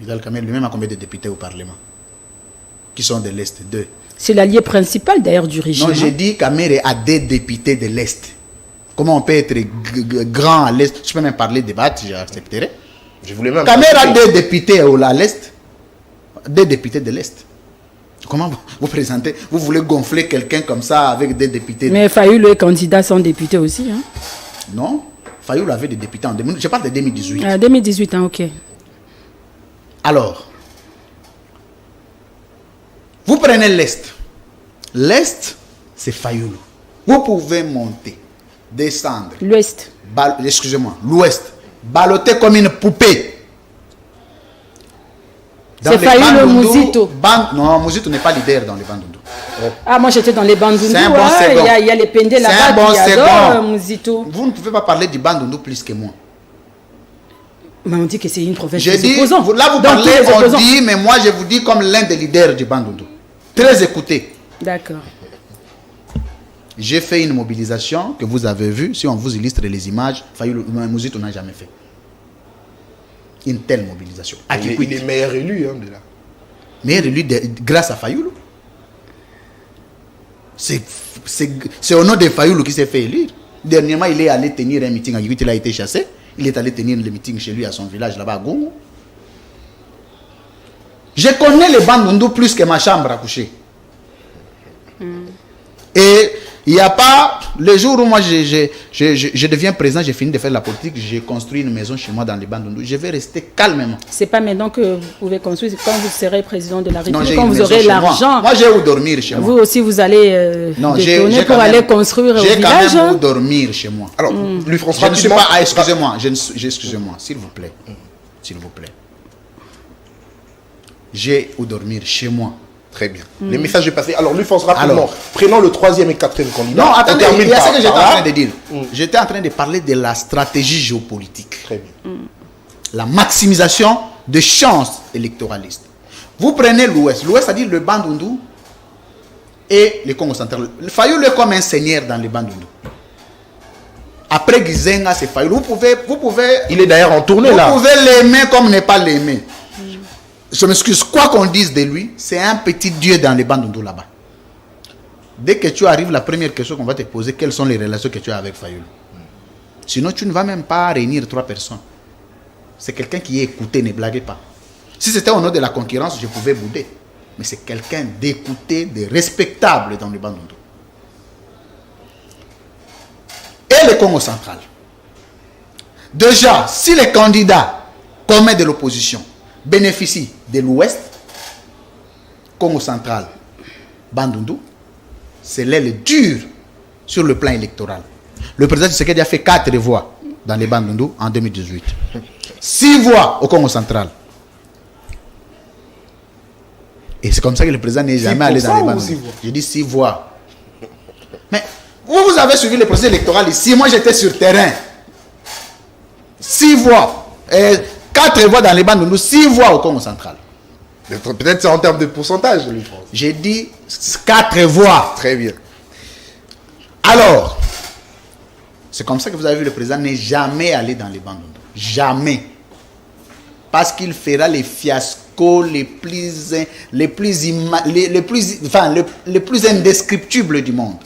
Vital Kamerhe lui-même a combien de députés au Parlement qui sont de l'Est? 2. C'est l'allié principal d'ailleurs du régime. Non, j'ai dit Kamerhe a 2 députés de l'Est. Comment on peut être grand à l'Est? Je peux même parler de débat, j'accepterai. Kamerhe a 2 députés à l'Est. 2 députés de l'Est. Comment vous présentez? Vous voulez gonfler quelqu'un comme ça avec 2 députés? Mais Fayoulou est candidat sans député aussi. Hein? Non, Fayoulou avait des députés en 2018. Je parle de 2018. 2018, hein, ok. Alors, vous prenez l'Est. L'Est, c'est Fayoulou. Vous pouvez monter, descendre. L'Ouest. Excusez-moi, l'Ouest. Balloter comme une poupée. C'est Fayoulou Mouzito. Non, Mouzito n'est pas leader dans les Bandundu. Ah, moi j'étais dans les Bandundu. C'est un bon second. Il y a les pendés là-bas qui adorent Mouzito. Vous ne pouvez pas parler du Bandundu plus que moi. Mais on dit que c'est une province des opposants. Là, vous parlez, on dit, mais moi je vous dis comme l'un des leaders du Bandundu. Très écouté. D'accord. J'ai fait une mobilisation que vous avez vue. Si on vous illustre les images, Fayoulou Mouzito n'a jamais fait. une telle mobilisation. Il est meilleur élu de là. Meilleur élu grâce à Fayoulou. C'est au nom de Fayoulou qui s'est fait élire. Dernièrement, il est allé tenir un meeting à Kikwit, il a été chassé. Il est allé tenir le meeting chez lui à son village là-bas à Gongo. Je connais les Bandundu plus que ma chambre à coucher. Et il n'y a pas... Le jour où moi je deviens président, j'ai fini de faire la politique, j'ai construit une maison chez moi dans les Bandundu. Je vais rester calmement. C'est pas maintenant que vous pouvez construire, c'est quand vous serez président de la République, quand vous aurez l'argent. Moi, j'ai où dormir chez moi. Vous aussi, vous allez détourner pour aller construire au village. J'ai quand même où dormir chez moi. Alors, lui, François, je ne suis pas... excusez-moi, excusez-moi, s'il vous plaît. S'il vous plaît. J'ai où dormir chez moi. Très bien. Les messages est passé. Alors, lui, François, rapidement, prenons le 3e et 4e candidat. Non, attendez, il y a ce que j'étais en train de dire. J'étais en train de parler de la stratégie géopolitique. Très bien. La maximisation des chances électoralistes. Vous prenez l'Ouest. L'Ouest, c'est-à-dire le Bandundu et le Congo central. Le Fayoulou est comme un seigneur dans le Bandundu. Après Gizenga, c'est Fayoulou. Vous pouvez... Il est d'ailleurs en tournée là. Vous pouvez l'aimer comme ne pas l'aimer. Je m'excuse, quoi qu'on dise de lui, c'est un petit dieu dans les Bandundu là-bas. Dès que tu arrives, la première question qu'on va te poser, quelles sont les relations que tu as avec Fayoulou? Sinon, tu ne vas même pas réunir 3 personnes. C'est quelqu'un qui est écouté, ne blaguez pas. Si c'était au nom de la concurrence, je pouvais bouder. Mais c'est quelqu'un d'écouté, de respectable dans les Bandundu. Et le Congo central. Déjà, si les candidats communs de l'opposition bénéficient de l'Ouest, Congo central, Bandundu, c'est l'aile dure sur le plan électoral. Le président Tshisekedi a fait 4 voix dans les Bandundu en 2018. 6 voix au Congo central. Et c'est comme ça que le président n'est jamais allé dans les Bandundu. Je dis 6 voix. Mais vous avez suivi le processus électoral ici. Moi, j'étais sur terrain. 6 voix. 4 voix dans les Bandundu, 6 voix au Congo central. Peut-être c'est en termes de pourcentage, lui, France. J'ai dit 4 voix. Très bien. Alors, c'est comme ça que vous avez vu le président n'est jamais allé dans les Bandundu. Jamais. Parce qu'il fera les fiascos les plus indescriptibles du monde.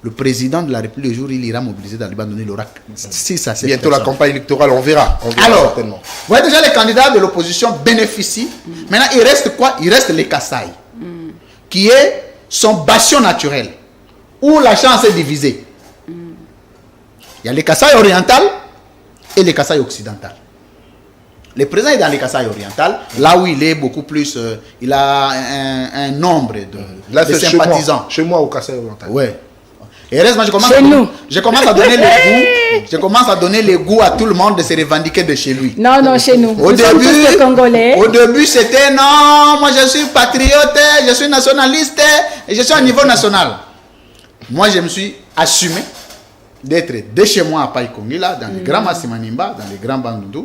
Le président de la République, le jour où il ira mobiliser dans les Bandundu, il aura 6 à 7 bientôt personnes. La campagne électorale, on verra alors, certainement. Vous voyez déjà les candidats de l'opposition bénéficient. Maintenant, il reste quoi? Il reste les Kasaï, qui est son bastion naturel, où la chance est divisée. Il y a les Kasaï oriental et les Kasaï occidental. Le président est dans les Kasaï oriental, là où il est beaucoup plus, il a un nombre de sympathisants. Chez moi au Kasaï oriental. Ouais. Et heureusement, je commence à donner le goût. Je commence à donner le goût à tout le monde de se revendiquer de chez lui. Non, chez nous. Au début, c'était non, moi je suis patriote, je suis nationaliste et je suis au niveau national. Moi, je me suis assumé d'être de chez moi à Païkongila, dans les grands Massimanimba, dans les grands Bandundu.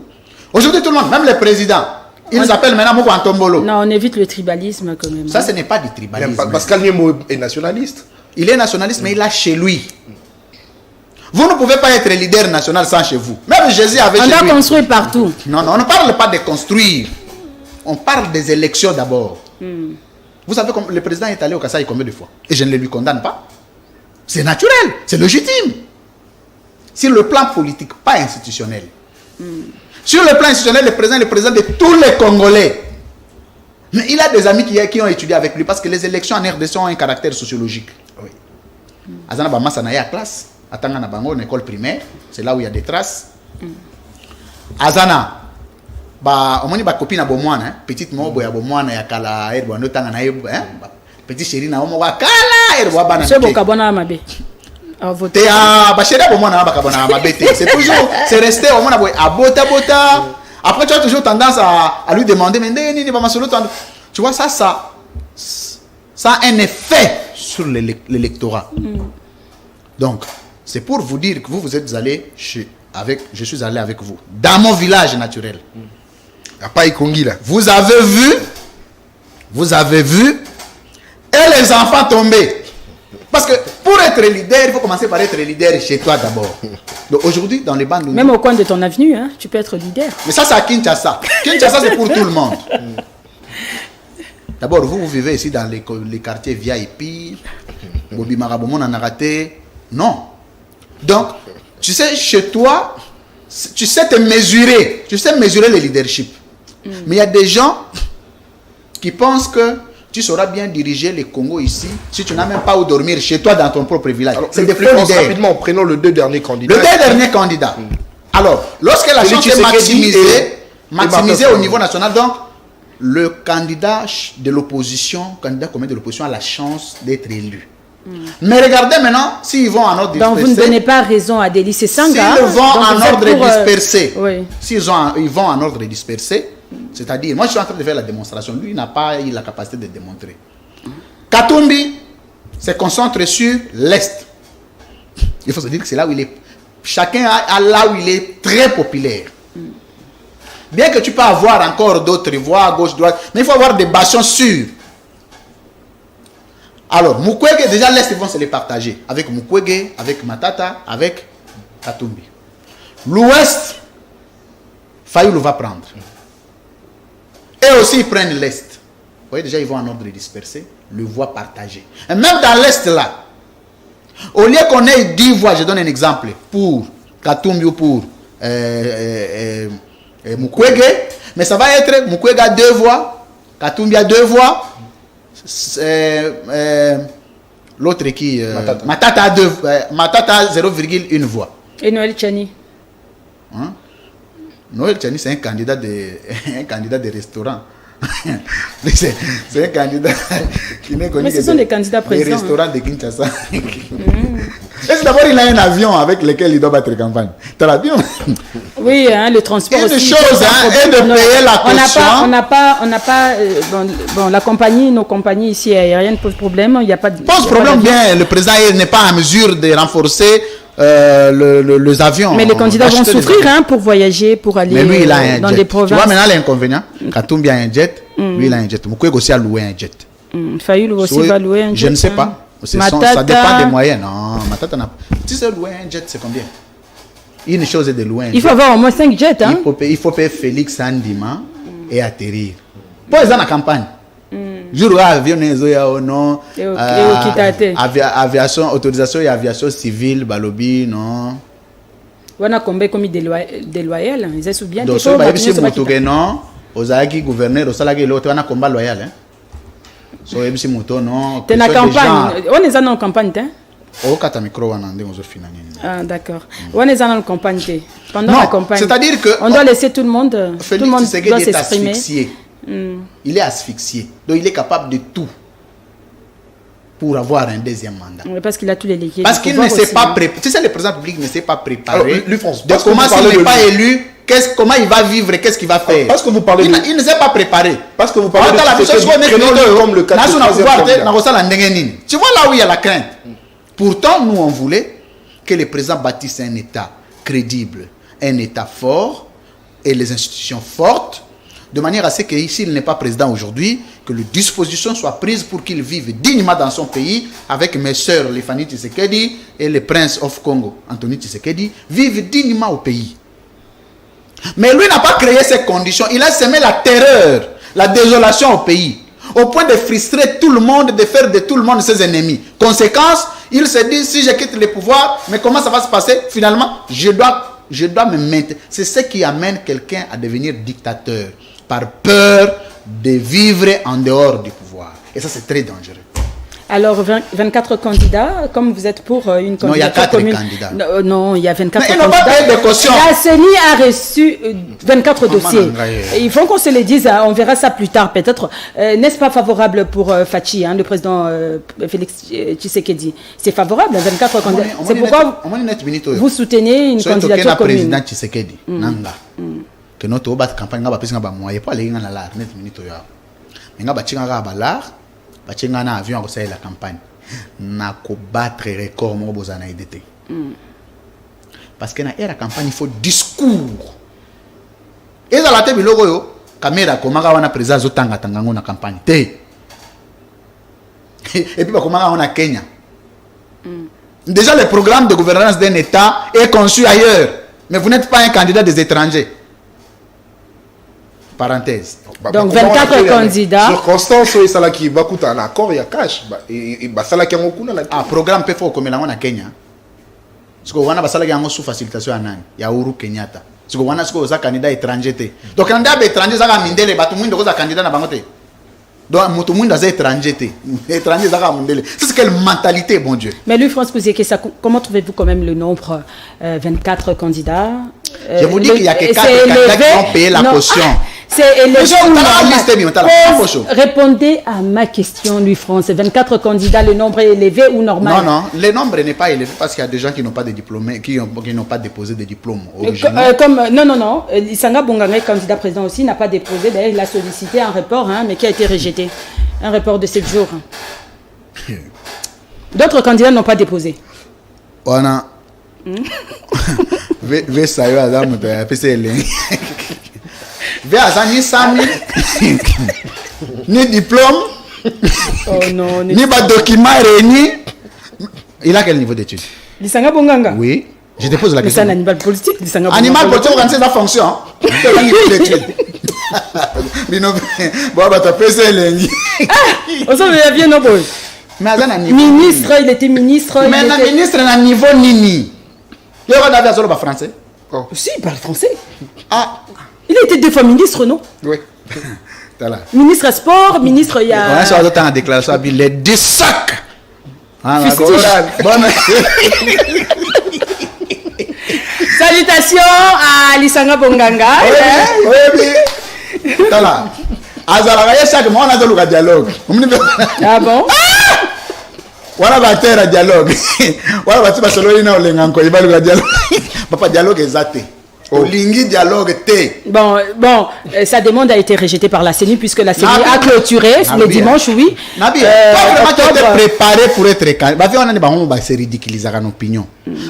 Aujourd'hui, tout le monde, même les présidents, ils nous appellent maintenant Moko Antombolo. Non, on évite le tribalisme quand même. Ça, ce n'est pas du tribalisme. Pascal Niemo est nationaliste. Il est nationaliste, mais il a chez lui. Vous ne pouvez pas être leader national sans chez vous. Même Jésus avait chez lui. On doit construire partout. Non, on ne parle pas de construire. On parle des élections d'abord. Vous savez, comme le président est allé au Kasaï combien de fois? Et je ne lui condamne pas. C'est naturel, c'est légitime. Sur le plan politique, pas institutionnel. Sur le plan institutionnel, le président est le président de tous les Congolais. Mais il a des amis qui ont étudié avec lui parce que les élections en RDC ont un caractère sociologique. Oui. Azana ba masa na ya classe, atanga na bango une école primaire, c'est là où il y a des traces. Azana ba omoni ba copine na bomwana, petite mobo ya bomwana ya kala erbo no tanga na yebo, petit chéri na omo wa kala erbo bana. C'est boka bona mabe. Voter ba chéri bomwana ba kabona mabe te. C'est toujours c'est resté au mona boy abota. Après, tu as toujours tendance à lui demander, mais tu vois, ça a un effet sur l'électorat. Donc, c'est pour vous dire que vous êtes allé je suis allé avec vous, dans mon village naturel. À Païkongi, là. Vous avez vu, et les enfants tombés. Parce que pour être leader, il faut commencer par être leader chez toi d'abord. Donc aujourd'hui, dans les bandes... Même au coin de ton avenue, hein, tu peux être leader. Mais ça, c'est à Kinshasa. Kinshasa, c'est pour tout le monde. D'abord, vous vivez ici dans les quartiers VIP. Bobi Marabomon en a raté. Non. Donc, tu sais, chez toi, tu sais te mesurer. Tu sais mesurer le leadership. Mais il y a des gens qui pensent que tu sauras bien diriger le Congo ici si tu n'as même pas où dormir chez toi dans ton propre village. C'est des faux leaders. Rapidement, prenons le deux derniers candidats. Le deux derniers candidats. Alors, lorsque la chance est maximisée au niveau national, donc, le candidat de l'opposition, candidat commun de l'opposition a la chance d'être élu. Mais regardez maintenant s'ils vont en ordre dispersé. Donc vous ne donnez pas raison à Délice Sanga. S'ils vont en ordre dispersé, oui. Ils vont en ordre dispersé, c'est-à-dire, moi je suis en train de faire la démonstration, lui il n'a pas eu la capacité de démontrer. Katumbi se concentre sur l'Est. Il faut se dire que c'est là où il est. Chacun a là où il est très populaire. Bien que tu peux avoir encore d'autres voix, gauche, droite, mais il faut avoir des bastions sûrs. Alors, Mukwege, déjà l'Est, ils vont se les partager. Avec Mukwege, avec Matata, avec Katumbi. L'Ouest, Fayoulou va prendre. Et aussi, ils prennent l'Est. Vous voyez, déjà, ils vont en ordre dispersé, le voix partagé. Et même dans l'Est, là, au lieu qu'on ait 10 voix, je donne un exemple, pour Katumbi ou pour Mukwege, mais ça va être Mukwege a 2 voix, Katumbi a 2 voix, l'autre qui Matata a 0,1 voix. Et Noël Tchani. Hein? Noël Tchani, c'est un candidat de restaurant. c'est un candidat qui n'est connu. Mais ce sont des candidats présents. Les restaurants de Kinshasa. Et d'abord, il a un avion avec lequel il doit battre campagne. Tu l'as dit? Oui, hein, le transport et aussi. Une chose, et de payer la caution. On n'a pas bon, la compagnie, nos compagnies ici aériennes posent problème. Il n'y a pas de... Pose problème bien. Le président n'est pas en mesure de renforcer les avions. Mais les candidats vont souffrir pour voyager, pour aller lui, il a dans jet. des provinces. Tu vois maintenant l'inconvénient. Katumbi a un jet, lui il a un jet. Mukwege aussi a loué un jet. Fayoulou aussi va louer un jet. Je ne sais pas. Ça dépend des moyens. Non, Matata n'a pas. Tu sais, louer un jet, c'est combien? Une chose est de louer un jet. Il faut avoir au moins 5 jets. Hein? Il faut payer Félix Sandima et atterrir. Pour les gens en campagne. Jour où l'avion est non. Aviation, autorisation et aviation civile, Balobi, non. On a combien comme déloyal? Ils sont bien. Donc, si vous avez non, aux Aïki gouverneur, au Salagé, l'autre, on a combat loyal. So ebisi moto non. T'es en campagne. On est en campagne, hein? Oh, kata micro wana ndenge ozo fina nini. Ah d'accord. On est en campagne. Pendant non, la campagne. C'est-à-dire que on doit laisser tout le monde. Tout le monde doit s'exprimer. Il est asphyxié. Donc il est capable de tout pour avoir un deuxième mandat. Oui, parce qu'il a tous les liquides. Parce qu'il ne s'est pas préparé. Tu sais, le président public ne s'est pas préparé. Alors, lui, France, de comment s'il n'est pas élu. Comment il va vivre, qu'est-ce qu'il va faire? Parce que vous parlez il ne s'est pas préparé. Parce que vous parlez de comme le cas de tu vois là où il y a la crainte. Pourtant, nous on voulait que le président bâtisse un État crédible, un État fort et les institutions fortes, de manière à ce que s'il n'est pas président aujourd'hui, que les dispositions soient prises pour qu'il vive dignement dans son pays avec mes sœurs, les Fanny Tshisekedi et le prince of Congo, Anthony Tshisekedi, vivent dignement au pays. Mais lui n'a pas créé ces conditions. Il a semé la terreur, la désolation au pays, au point de frustrer tout le monde, de faire de tout le monde ses ennemis. Conséquence, il se dit, si je quitte le pouvoir, mais comment ça va se passer? Finalement, je dois me mettre. C'est ce qui amène quelqu'un à devenir dictateur, par peur de vivre en dehors du pouvoir. Et ça, c'est très dangereux. Alors, 24 candidats, comme vous êtes pour une candidature. Non, il y a 4 commune. candidats. Non, il y a 24 mais candidats. Mais ils n'ont pas payé de caution. La CENI a reçu 24 dossiers. Il faut qu'on se les dise, on verra ça plus tard peut-être. N'est-ce pas favorable pour Fachi, le président Félix Tshisekedi? C'est favorable, 24 candidats. C'est pourquoi vous soutenez une candidature commune. Président Tshisekedi, nanga. Que notre campagne n'a pas pu moyen pour aller dans la net minute. Mais n'a pas pu aller dans un avion à la campagne. N'a pas battre record mo bozana idete. Parce que dans la campagne il faut discours. Et dans la tête bilogo yo caméra comment wana président zotanga tanga na campagne té. Et puis comment on a Kenya. Déjà, le programme de gouvernance d'un État est conçu ailleurs. Mais vous n'êtes pas un candidat des étrangers. Parenthèse. Donc 24 candidats. Circonstance où ça qui va coûter un accord, il y a cash. Et ça là qui a beaucoup na. Ah, programme peut faire comme la Kenya. Parce que on a basala qui a sous facilitation à Nang. Il y a Uhuru Kenyatta. Parce que on a ce que candidat étranger. Donc candidat étranger ça va minder les bateaux monde candidat na bangote. Donc tout le monde est étranger. Étranger ça va minder. C'est quelle mentalité, bon Dieu. Mais lui, France Kouzé-Kessa, comment trouvez-vous quand même le nombre 24 candidats? Je vous dis qu'il y a que 4 candidats qui ont payé la caution. C'est élevé ou normal? Répondez à ma question, Louis France. 24 candidats, le nombre est élevé ou normal? Non, le nombre n'est pas élevé parce qu'il y a des gens qui n'ont pas de diplôme, qui n'ont pas déposé de diplôme originaux. Non. Lissanga Bonganga, candidat président aussi, n'a pas déposé. D'ailleurs, il a sollicité un report, mais qui a été rejeté. Un report de 7 jours. D'autres candidats n'ont pas déposé. On a... Vesayo Adam de PCL. Ve Azani Sami. Ni diplôme. Oh non. Ni pas document réuni. Il a quel niveau d'études? Lissanga Bonganga. Oui. Je te pose la question. C'est un animal politique. Animal politique, on sait sa fonction. On s'en bien non boy. Ministre, il était ministre. Mais le ministre à niveau Nini. Il y a un français. Si, il parle français. Ah. Il a été 2 fois ministre, non? Oui. Ministre sport, ministre, il y a... On a sorti en déclaration, les 2 sacs. Salutations à Lissanga Bonganga. Oui. Voilà. Azalaya chaque mois, on a le dialogue. Ah bon? Voilà, va faire un dialogue. Voilà, va faire un dialogue. Il va le dialogue. Papa, dialogue exact. Olingi dialogue T. Bon, sa demande a été rejetée par la CENI puisque la CENI a clôturé le dimanche, oui. Nabi, toi qui étais préparé pour être candidat, c'est ridiculiser en opinion.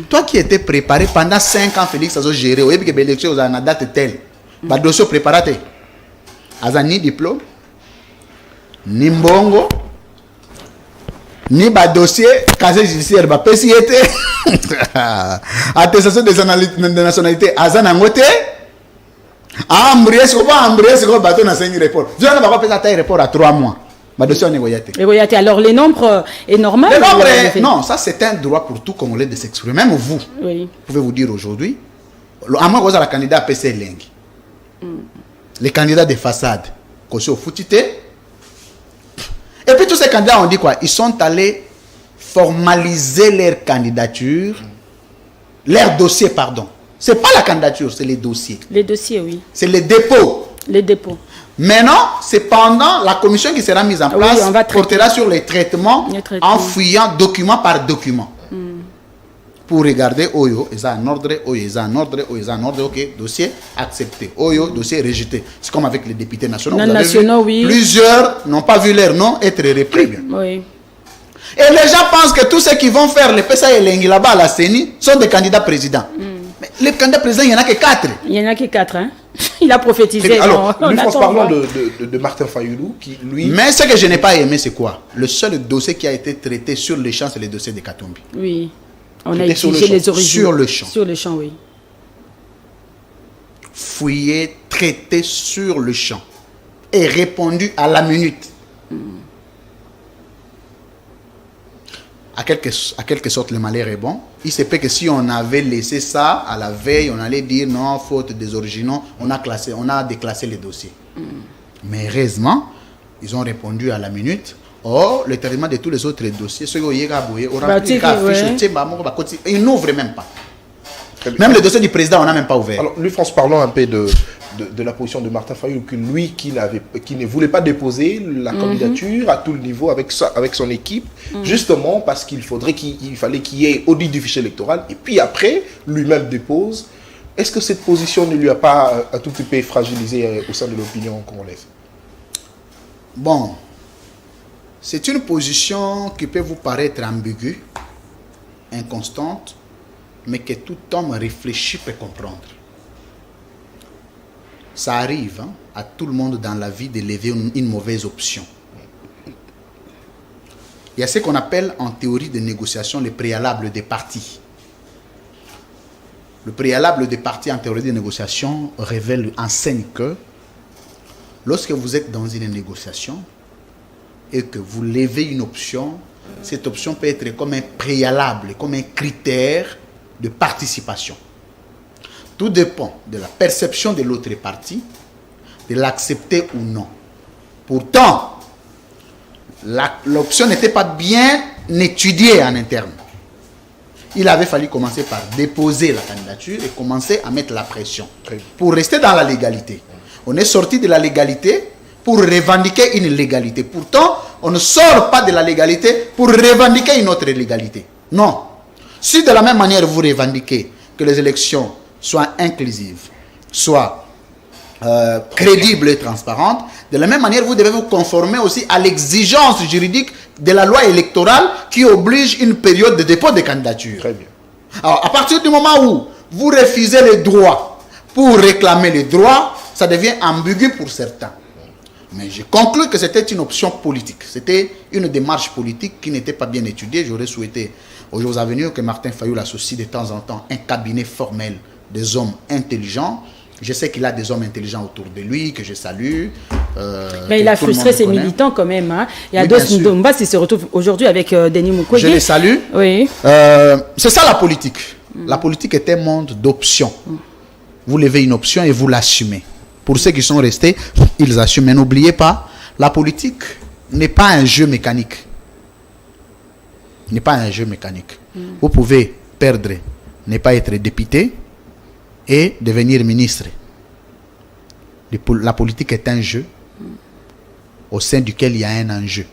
Toi qui étais préparé pendant 5 ans, Félix, à gérer, au début que l'élection a une date telle, le dossier préparé. Aza ni diplôme, ni mbongo, ni dossier, casier judiciaire, PCT, attestation de nationalité, Aza nangote, embrayé, c'est quoi bateau dans 5 reports. Je ne vais pas faire un report à 3 mois. Dossier négocié. Alors, les nombres est normal? Les nombres, non, ça c'est un droit pour tout Congolais de s'exprimer. Même vous, pouvez vous dire aujourd'hui, à moi, vous avez le candidat PC Lengi. Les candidats de façade, Koso Foutite. Et puis tous ces candidats ont dit quoi? Ils sont allés formaliser leur candidature, leur dossier, pardon. Ce n'est pas la candidature, c'est les dossiers. Les dossiers, oui. C'est les dépôts. Les dépôts. Maintenant, c'est pendant la commission qui sera mise en place, portera sur les traitements en fouillant document par document. Pour regarder, Oyo, ils ont un ordre, Oyo, ils ont un ordre, Oyo, ils ont un ordre, ok, dossier accepté, Oyo, dossier rejeté. C'est comme avec les députés nationaux. Oui. Plusieurs n'ont pas vu leur nom être repris. Oui. Et les gens pensent que tous ceux qui vont faire le PSA et l'Engi là-bas à la CENI sont des candidats présidents. Mais les candidats présidents, il n'y en a que 4. Il n'y en a que 4, hein. Il a prophétisé. Alors, nous parlons de Martin Fayoulou, qui lui... Mais ce que je n'ai pas aimé, c'est quoi? Le seul dossier qui a été traité sur le champ, c'est le dossier de Katumbi. Oui. On a utilisé les origines. Sur le champ. Sur le champ, oui. Fouillé, traité sur le champ. Et répondu à la minute. À quelque sorte, le malheur est bon. Il se peut que si on avait laissé ça à la veille, on allait dire non, faute des originaux, on a déclassé les dossiers. Mais heureusement, ils ont répondu à la minute. Oh, le traitement de tous les autres dossiers, ceux qui ils n'ouvrent même pas. Même le dossier du président, on n'a même pas ouvert. Alors, lui, France, parlons un peu de la position de Martin Fayoulou, que lui, qui ne voulait pas déposer la candidature à tout le niveau avec son équipe, justement parce qu'il fallait qu'il y ait audit du fichier électoral, et puis après, lui-même dépose. Est-ce que cette position ne lui a pas un tout petit peu fragilisé au sein de l'opinion congolaise? Bon. C'est une position qui peut vous paraître ambiguë, inconstante, mais que tout homme réfléchi peut comprendre. Ça arrive à tout le monde dans la vie d'élever une mauvaise option. il y a ce qu'on appelle en théorie de négociation le préalable des parties. Le préalable des parties en théorie de négociation enseigne que lorsque vous êtes dans une négociation et que vous levez une option, cette option peut être comme un préalable, comme un critère de participation. Tout dépend de la perception de l'autre partie, de l'accepter ou non. Pourtant, l'option n'était pas bien étudiée en interne. Il avait fallu commencer par déposer la candidature et commencer à mettre la pression pour rester dans la légalité. On est sorti de la légalité pour revendiquer une légalité. Pourtant, on ne sort pas de la légalité pour revendiquer une autre légalité. Non. Si de la même manière vous revendiquez que les élections soient inclusives, soient crédibles et transparentes, de la même manière vous devez vous conformer aussi à l'exigence juridique de la loi électorale qui oblige une période de dépôt de candidature. Très bien. Alors, à partir du moment où vous refusez les droits pour réclamer les droits, ça devient ambigu pour certains. Mais je conclus que c'était une option politique. C'était une démarche politique qui n'était pas bien étudiée. J'aurais souhaité, aux jours à venir, que Martin Fayulu associe de temps en temps un cabinet formel des hommes intelligents. Je sais qu'il a des hommes intelligents autour de lui, que je salue. Mais il a frustré ses militants quand même. Hein. Il y a d'autres Ndomba qui se retrouvent aujourd'hui avec Denis Mukwege. Je les salue. Oui. C'est ça la politique. La politique est un monde d'options. Vous levez une option et vous l'assumez. Pour ceux qui sont restés, ils assument. Mais n'oubliez pas, la politique n'est pas un jeu mécanique. N'est pas un jeu mécanique. Vous pouvez perdre, ne pas être député et devenir ministre. La politique est un jeu au sein duquel il y a un enjeu.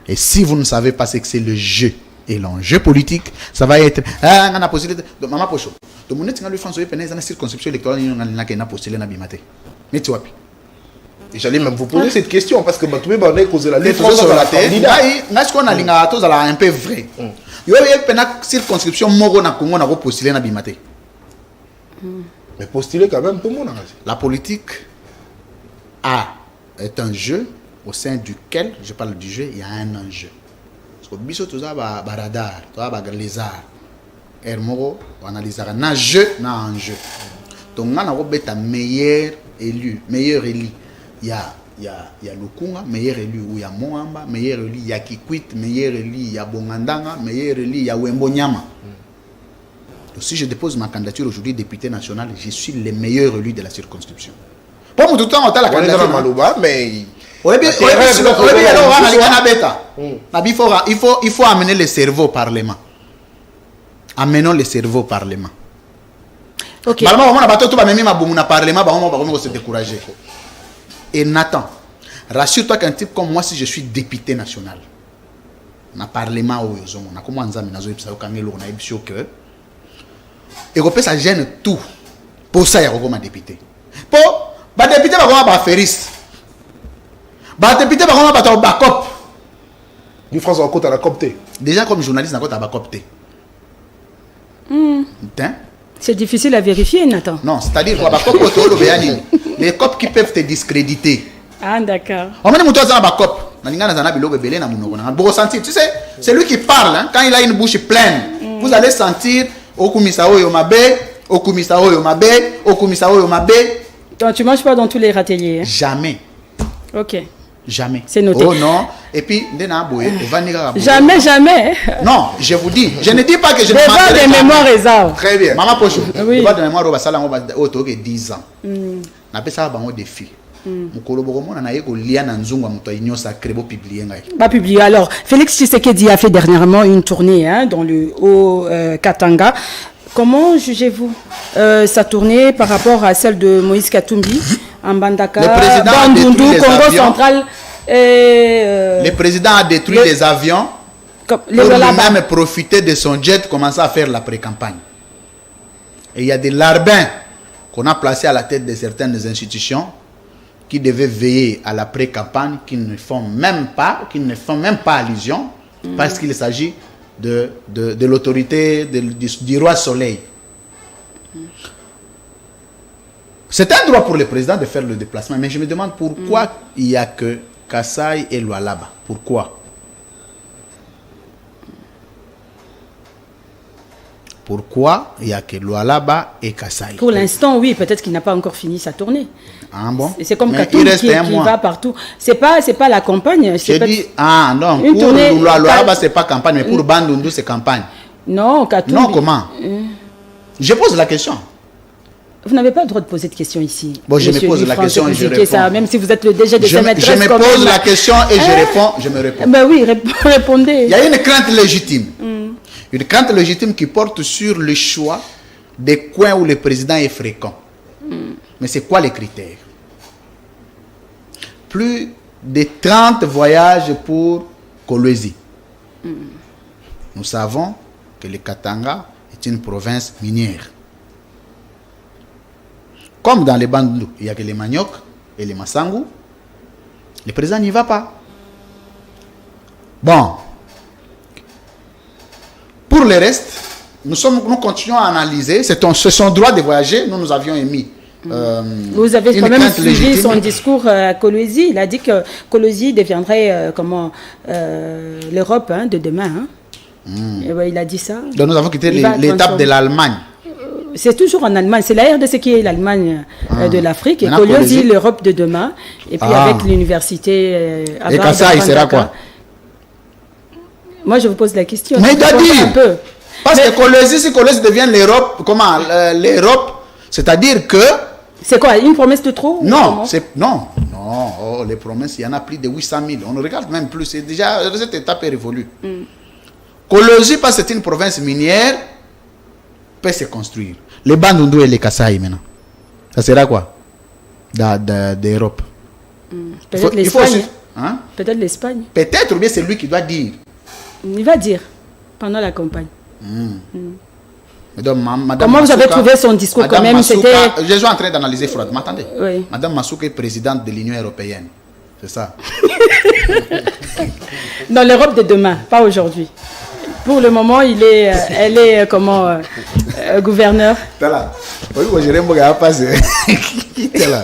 Et si vous ne savez pas ce que c'est le jeu et l'enjeu politique, ça va être on a possibilité de maman pocho. Donc mon état le France est pénal dans la circonscription électorale on a postulé na bimate. Mais tu vois. Et j'allais même vous poser cette question parce que tu m'as causé la lettre sur la tête. Là ce qu'on a linga tous là un peu vrai. Yo y pénal circonscription moko na Congo na postulé na bimate. Mais postuler quand même tout le monde. La politique est un jeu au sein duquel, je parle du jeu, il y a un enjeu. Parce que biso tout ça ba radar, tout ça ba lézard. Hermoro, on analyse un jeu, na enjeu. Donc on a beta meilleur élu. Il y a Lukunga, meilleur élu où il y a Moamba, meilleur élu il y a Kikwit, meilleur élu il y a Bongandanga, meilleur élu il y a Wembonyama. Donc, si je dépose ma candidature aujourd'hui député national, je suis le meilleur élu de la circonscription. Pour tout le temps, on a la candidature. Mais il faut amener le cerveau au Parlement. Amenons le cerveau au Parlement. Ok. Et Nathan, rassure-toi qu'un type comme moi, si je suis député national, na Parlement, on a commencé à que et ça gêne tout. Pour ça, il y a un député. Pour les députés, il y a un affairistes. Les députés, il y a un backup. Du France en côte à la copté. Déjà, comme journaliste, on a backup. C'est difficile à vérifier, Nathan. Non, c'est-à-dire les copes qui peuvent te discréditer. Ah, d'accord. On a un backup. Tu sais, c'est lui qui parle. Hein, quand il a une bouche pleine, vous allez sentir. Okumisao yomabe, okumisao yomabe, okumisao yomabe. Donc tu manges pas dans tous les râteliers. Hein? Jamais. Ok. Jamais. C'est noté. Oh non. Et puis jamais, jamais. Non, je vous dis. Je ne dis pas que je ne mangerai pas. Des mémoires réserves. Très bien. Maman Pocho. Oui. Des mémoires réserves. On va 10 ans. On appelle ça un défi. Alors, Félix Tshisekedi a fait dernièrement une tournée dans le Haut-Katanga. Comment jugez-vous sa tournée par rapport à celle de Moïse Katumbi, Mbandaka, Bandundu, Congo central Le président a détruit les avions pour lui-même profiter de son jet, commencer à faire la pré-campagne. Et il y a des larbins qu'on a placés à la tête de certaines institutions qui devaient veiller à la pré-campagne, qui ne font même pas allusion, parce qu'il s'agit de l'autorité du roi Soleil. C'est un droit pour le président de faire le déplacement, mais je me demande pourquoi il n'y a que Kassai et Lualaba. Pourquoi? Pourquoi il n'y a que Lualaba et Kassai? Pour l'instant, oui, peut-être qu'il n'a pas encore fini sa tournée. Ah bon? C'est comme Mais Katumbi il reste un qui mois. va partout. C'est pas la campagne. J'ai dit, ah non, une pour tournée- Lualaba, c'est pas campagne, mais pour Bandundu, c'est campagne. Non, Katumbi. Non, comment? Je pose la question. Vous n'avez pas le droit de poser de questions ici. Bon, je me Monsieur pose la Louis-France question et je Kuziké, ça, réponds. même si vous êtes le DG de Je ces maîtresses. me quand pose même. la question et je me réponds. Ben oui, répondez. Il y a une crainte légitime. Une crainte légitime qui porte sur le choix des coins où le président est fréquent. Mais c'est quoi les critères? Plus de 30 voyages pour Kolwezi. Nous savons que le Katanga est une province minière. Comme dans les Bandundu, il n'y a que les maniocs et les massangou. Le président n'y va pas. Bon. Pour le reste, nous continuons à analyser. C'est son droit de voyager. Nous avions émis. Vous avez une quand même crainte suivi légitime. son discours à Kolwezi. Il a dit que Kolwezi deviendrait l'Europe de demain. Et ouais, il a dit ça. Donc nous avons quitté Il va l'étape transformer. de l'Allemagne. C'est toujours en Allemagne. C'est la RDC qui est l'Allemagne de l'Afrique. Et Maintenant, Kolwezi, Kolwezi. l'Europe de demain. Et puis Ah. avec l'université Et Kassai, il sera quoi? Moi, je vous pose la question. Mais il doit Répondez dire. un peu. Parce Mais- que Kolwezi, si Kolwezi devient l'Europe, comment l'Europe, c'est-à-dire que C'est quoi? Une promesse de trop? ou non, comment? non, oh, les promesses, il y en a plus de 800 000. On ne regarde même plus. C'est déjà cette étape est révolue. Kolwezi, parce que c'est une province minière, peut se construire. Les Bandundu et les Kassai maintenant. Ça sera quoi d'Europe? Peut-être il faut l'Espagne. aussi- hein? Peut-être l'Espagne. Peut-être, ou bien c'est lui qui doit dire. Il va dire pendant la campagne. Madame Comment vous avez Masuka- trouvé son discours quand Madame même? Masuka- Je suis en train d'analyser froidement. Attendez. Oui. Madame Masuka est présidente de l'Union européenne. C'est ça. Dans l'Europe de demain, pas aujourd'hui. Pour le moment, elle est gouverneur. T'es là. Oui, moi, gérer un bagage pas, c'est- T'es là.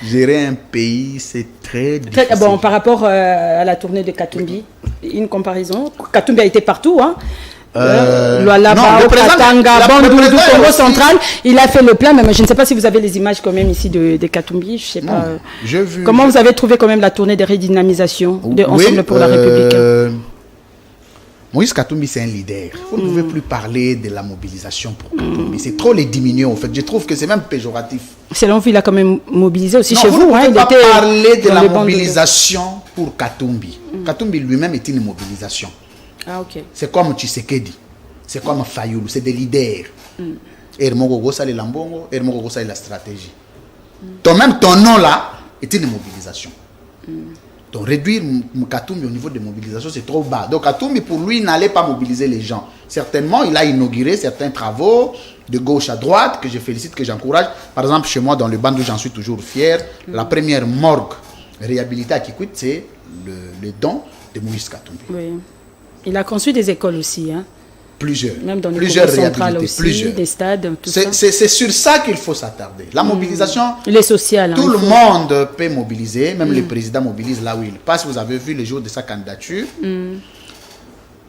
Gérer un pays, c'est très difficile. Très, bon, par rapport à la tournée de Katumbi, une comparaison. Katumbi a été partout, hein. Non, Lualaba, le président- Katanga, le Bandundu, président est Congo aussi- central. Il a fait le plein, mais je ne sais pas si vous avez les images quand même ici de Katumbi. Je sais Non, pas. j'ai vu. Comment vous avez trouvé quand même la tournée de redynamisation de Ensemble pour la République? Moïse Katumbi, c'est un leader. Vous ne pouvez plus parler de la mobilisation pour Katumbi. C'est trop les diminuer, en fait. Je trouve que c'est même péjoratif. Selon vous, il a quand même mobilisé aussi Non, chez vous vous. ne pouvez Il pas était parler de dans la les bandes mobilisation pour Katumbi. Katumbi lui-même est une mobilisation. Ah, ok. C'est comme Tshisekedi. C'est comme Fayoulou. C'est des leaders. Hermogo Gossali Lambongo, Hermogo Gossali la stratégie. Même ton nom là est une mobilisation. Donc réduire Katumbi au niveau de mobilisation, c'est trop bas. Donc Katumbi, pour lui, n'allait pas mobiliser les gens. Certainement, il a inauguré certains travaux de gauche à droite que je félicite, que j'encourage. Par exemple, chez moi, dans le band où j'en suis toujours fier, la première morgue réhabilitée à Kikwit, c'est le don de Moïse Katumbi. Oui. Il a construit des écoles aussi, hein. Plusieurs. Même dans le Plusieurs Congo central réhabilités. aussi, Plusieurs. des stades, tout ça. C'est sur ça qu'il faut s'attarder. La mobilisation, Il est social. tout hein, le il faut- monde peut mobiliser, même le président mobilise là où il passe. Vous avez vu le jour de sa candidature.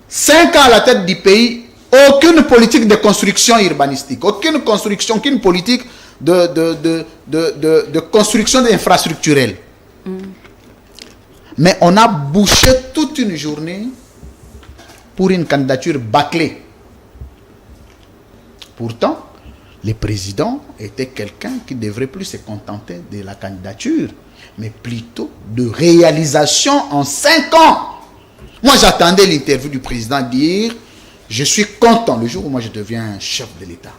5 ans à la tête du pays, aucune politique de construction urbanistique, aucune construction, aucune politique de construction infrastructurelle. Mais on a bouché toute une journée pour une candidature bâclée. Pourtant, le président était quelqu'un qui devrait plus se contenter de la candidature, mais plutôt de réalisation en 5 ans. Moi, j'attendais l'interview du président dire « Je suis content le jour où moi je deviens chef de l'État.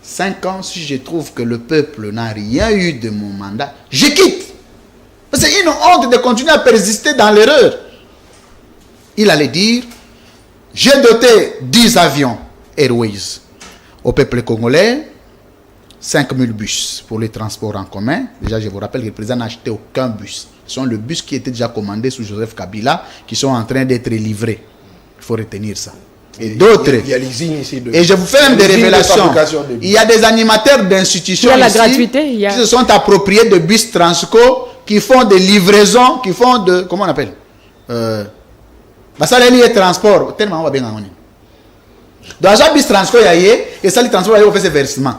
5 ans, si je trouve que le peuple n'a rien eu de mon mandat, je quitte. » C'est une honte de continuer à persister dans l'erreur. Il allait dire « J'ai doté 10 avions Airways au peuple congolais, 5000 bus pour les transports en commun. » Déjà, je vous rappelle que le président n'a acheté aucun bus. Ce sont les bus qui étaient déjà commandés sous Joseph Kabila qui sont en train d'être livrés. Il faut retenir ça. Et d'autres. Il y a l'usine ici. Et je vous fais même des l'usine de révélations. fabrication de bus. Il y a des animateurs d'institutions Il y a la ici gratuité, il y a- qui se sont appropriés de bus Transco qui font des livraisons, qui font de... Comment on appelle ça, les transport. Tellement on va bien en donner. Dans un bis transport, et ça, les transports, on fait ces versements.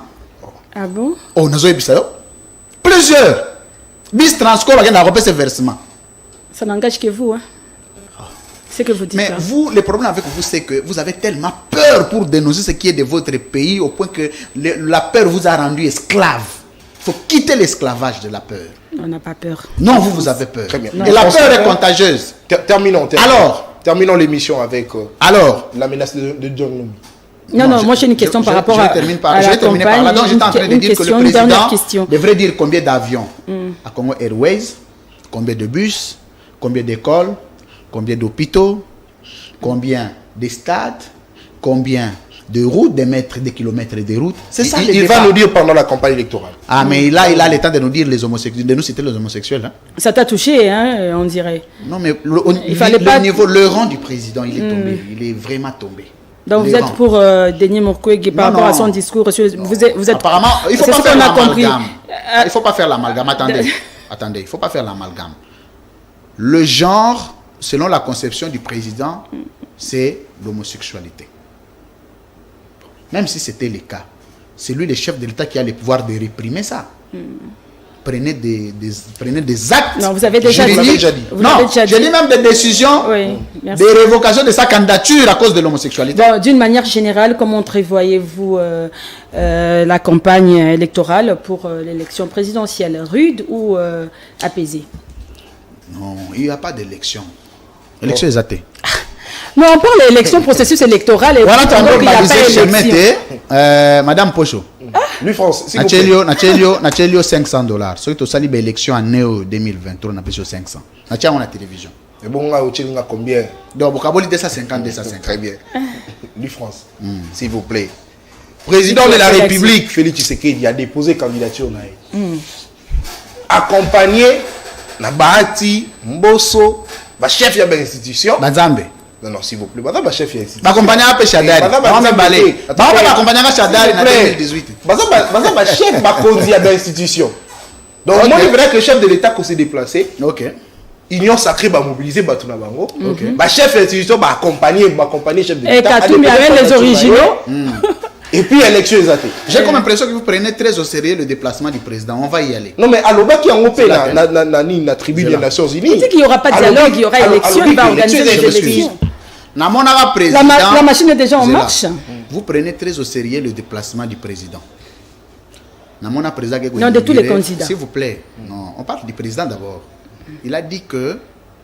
Ah bon? Oh, nous avons plusieurs. Bis transport, on a fait ces versements. Ça n'engage que vous, hein? C'est que vous dites. Mais vous, le problème avec vous, c'est que vous avez tellement peur pour dénoncer ce qui est de votre pays, au point que la peur vous a rendu esclave. Il faut quitter l'esclavage de la peur. On n'a pas peur. Non, vous avez peur. Très bien. Et la peur est contagieuse. Terminons l'émission avec la menace de John Numbi. Non, moi j'ai une question par rapport à la campagne. Donc j'étais en train de dire que le président devrait dire combien d'avions à Congo Airways, combien de bus, combien d'écoles, combien d'hôpitaux, combien de stades, combien de routes, des mètres, des kilomètres de routes. C'est ça. Il va nous dire pendant la campagne électorale. Ah, mais là, il a le temps de nous dire les homosexuels, de nous citer les homosexuels. Hein. Ça t'a touché, hein, on dirait. Non, mais le rang du président, il est tombé. Il est vraiment tombé. Donc vous êtes pour Denis Mukwege par rapport à son discours. Vous êtes apparemment, il ne faut pas faire l'amalgame. Il ne faut pas faire l'amalgame. Attendez, il ne faut pas faire l'amalgame. Le genre, selon la conception du président, c'est l'homosexualité. Même si c'était le cas, c'est lui le chef de l'État qui a le pouvoir de réprimer ça. Prenez des actes. Non, vous avez déjà dit. Je dis même des décisions de révocation de sa candidature à cause de l'homosexualité. Bon, d'une manière générale, comment entrevoyez-vous la campagne électorale pour l'élection présidentielle? Rude ou apaisée? Non, il n'y a pas d'élection. L'élection est athée. Non, on parle d'élection, processus électoral. Voilà, tu as Madame Pocho. Lui, France, Nachelio $500. Ce qui est une élection en néo 2023, on a payé 500. Nachelio, on a télévision. Et bon, on a combien? Donc, vous avez 250, 250. Très bien. Lui, France, s'il vous plaît. Président de la République, Félix Tshisekedi, a déposé candidature. Accompagné, Nabati, Mbosso, chef de l'institution. Banzambe. Non, s'il vous plaît. Madame, chef de l'institution. Accompagné à Péchadari. Accompagné à Chadari en 2018. Madame, chef de l'institution. Donc, moi, il faudrait que le chef de l'État s'est déplacé. Ok. Union sacrée va mobiliser Batunabango. Chef de l'institution va accompagner chef de l'État. Et Katum, il y a les originaux. Et puis, élection est athée. J'ai comme l'impression que vous prenez très au sérieux le déplacement du président. On va y aller. Non, mais à l'Oba qui a opé la tribune des Nations Unies. Il dit qu'il n'y aura pas de dialogue, il y aura élection, il va organiser des élections. La machine est déjà en marche. Vous prenez très au sérieux le déplacement du président. Non, de tous les candidats. S'il vous plaît, non, on parle du président d'abord. Il a dit que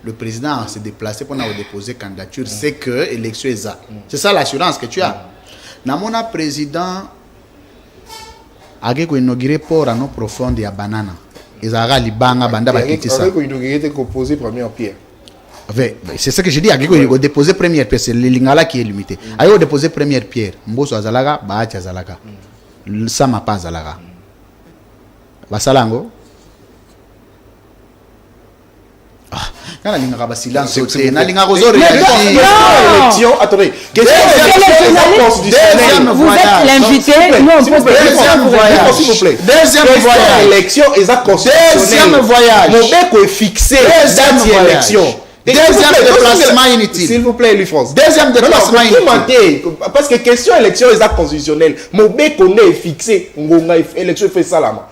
le président s'est déplacé pour déposer candidature. C'est que l'élection est ça. C'est ça l'assurance que tu as. Namona président a inauguré port à nos profondes et à banana. Ils ont libanga banda bakiti ça. Déposé première pierre. C'est ce que je dis. Il a déposé première pierre. C'est le lingala qui est limité. Il a déposé première pierre. Mboso azalaga, baati azalaga. Sama pas azalaga. Basalango. Quand il y a un silence, il y a un élection. Attendez, vous êtes l'invité, nous on pose des questions. S'il vous plaît. Deuxième voyage. L'élection est constitutionnelle. Deuxième voyage. Mon bec est fixé. Deuxième élection. Deuxième déplacement inutile. S'il vous plaît, lui, France. Deuxième déplacement inutile. Parce que question élection est constitutionnelle. Mon bec est fixé. L'élection fait ça là.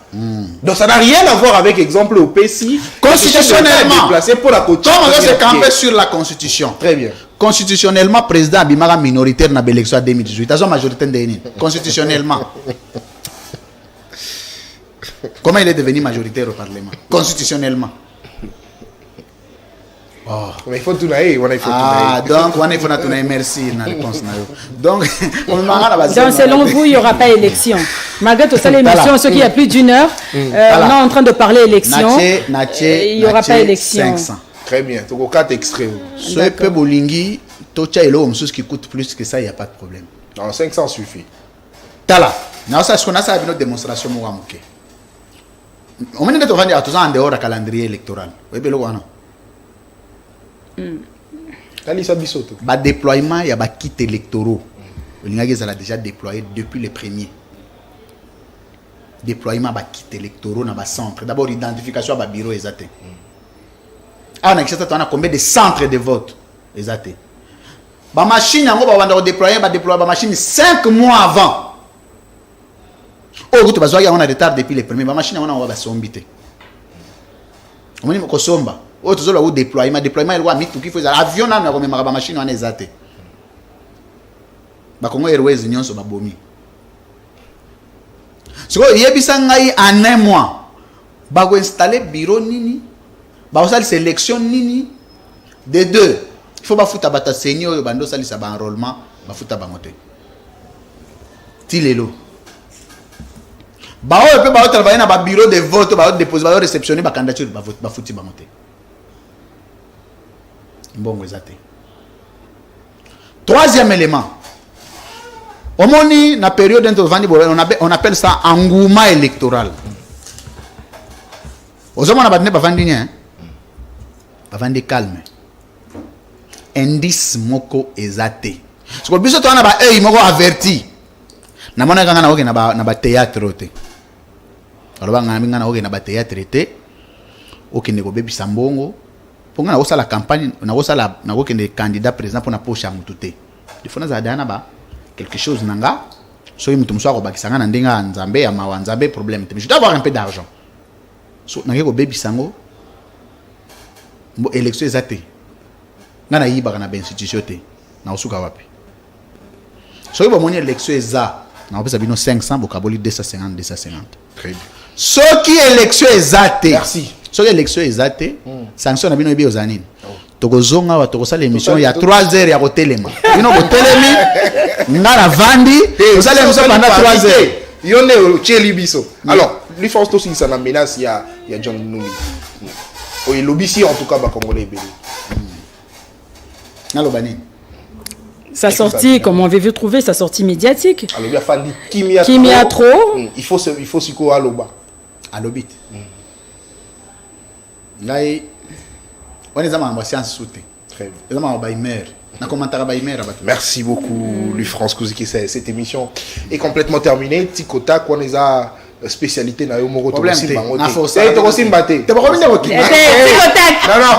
Donc ça n'a rien à voir avec exemple au PSI. Constitutionnellement, pour la comme on se camper sur la constitution. Très bien. Constitutionnellement, président Abimara minoritaire dans l'élection 2018. Ils ont majorité de constitutionnellement. Comment il est devenu majoritaire au Parlement? Constitutionnellement. Oh. Mais il faut tout naïr. Donc, il faut tout naïr. Merci. Donc, selon vous, il n'y aura pas élection. Malgré tout ça, l'émission, ce qui a plus d'une heure, on est en train de parler élection. Il n'y aura pas élection. 500. Très bien. Tu as 4 extraits. Ce peu bolingi, tocha et l'homme, ce qui coûte plus que ça, il n'y a pas de problème. Non, 500 suffit. Tala. Non, ça, on a ça une démonstration. On est en dehors du calendrier électoral. Oui, mais le déploiement, il y a des kits électoraux. Ils ont déjà déployé depuis les premiers. déploiement ba kit électoraux na ba centre. D'abord identification ba bureau exact. Ah na kisa tana combien de centres de vote exact. Ba machine yango ba wanda déployer ba machine 5 mois avant. Oh vous bazwa ya on a retard depuis les premiers ba machine yango ba sombité. On dit ko somba. Oh tozola ou déploiement il wa mitu ki faut avion na ko memaka ba machine wana exact. Ba Congo Airways nyonso ba bomi. So yebisa ngai en un mois ba ko installer bureau nini ba osali sélection nini de deux il faut ba futa bata senior bando sali sa ba enrôlement ba futa ba ngote tilelo ba o pe ba travailler na ba bureau de vote ba déposer ba réceptionner ba candidature ba vote ba futi ba ngote mbongo ezate. Troisième élément, au moni na période on appelle ça engouement électoral. Aux hommes on a battu pas vendre hein, pas vendre calme. Indice moko ezate. Parce que biso to na ba moko averti. Na mona kanga na oke na ba théâtre te. Alors ba ngami ngana oke na ba théâtre te. Oke ne ko bebi sambongo. Ponga na osa la campagne na osa la na oke ne candidat président pour na poche ya mutu te. Il faut na za dana ba quelque chose nanga. So mutu muso ko bakisanga na ndenga nzambe ya mawa nzambe problème te. Je dois avoir un peu d'argent. So na ko bebi sango. Mbo élection ezate. Ngana yiba kana ben institution te. Na osuka wapi. So yiba moni élection eza. Na opesa bino 500 bokaboli 250 250. Très bien. So qui élection ezate. Merci. So élection ezate. Sanction na bino yebi ozanini. Tokozonga wa tokosala émission ya 3 heures ya kotelema. Bino kotelemi ngana vandi tozala émission pendant 3 heures. Yone cheli biso. Alors, lui France aussi ça na menace ya John Numi. Oui, l'obisi en tout cas ba congolais belé. Nalo bani. Sa sortie, comment avez-vous trouvé sa sortie médiatique? Alors, il y a Fandi Kimia trop. Il faut s'y quoi à l'oba. À l'obit. Là, on est en science soute. Très bien. On est en mer. Merci beaucoup, lui France Kouziki. Cette émission est complètement terminée. Tikota, quoi, les a spécialité na yo moko to simba ngote. To simba te. Te ba komina okina. Non.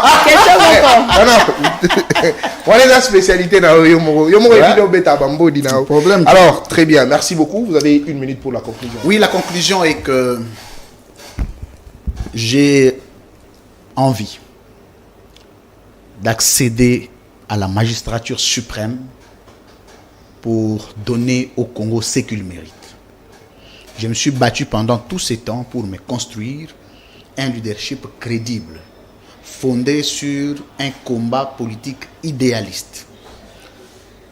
On les a spécialité na yo moko. Yo moko vidéo beta bambodi na. Problème. Alors, très bien. Merci beaucoup. Vous avez 1 minute pour la conclusion. Oui, la conclusion est que j'ai envie d'accéder à la magistrature suprême pour donner au Congo ce qu'il mérite. Je me suis battu pendant tout ce temps pour me construire un leadership crédible, fondé sur un combat politique idéaliste.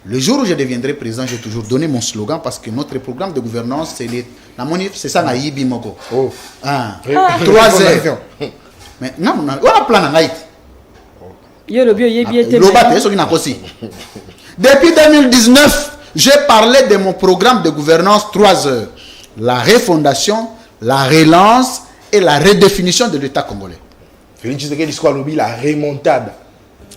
Le jour où je deviendrai président, j'ai toujours donné mon slogan parce que notre programme de gouvernance, c'est ça, Naïbi Moko. Oh. 3 heures. Mais non, on a plan à Naït. Depuis 2019, j'ai parlé de mon programme de gouvernance 3 heures. La refondation, la relance et la redéfinition de l'État congolais. Félix Tshisekedi dit quoi la remontade.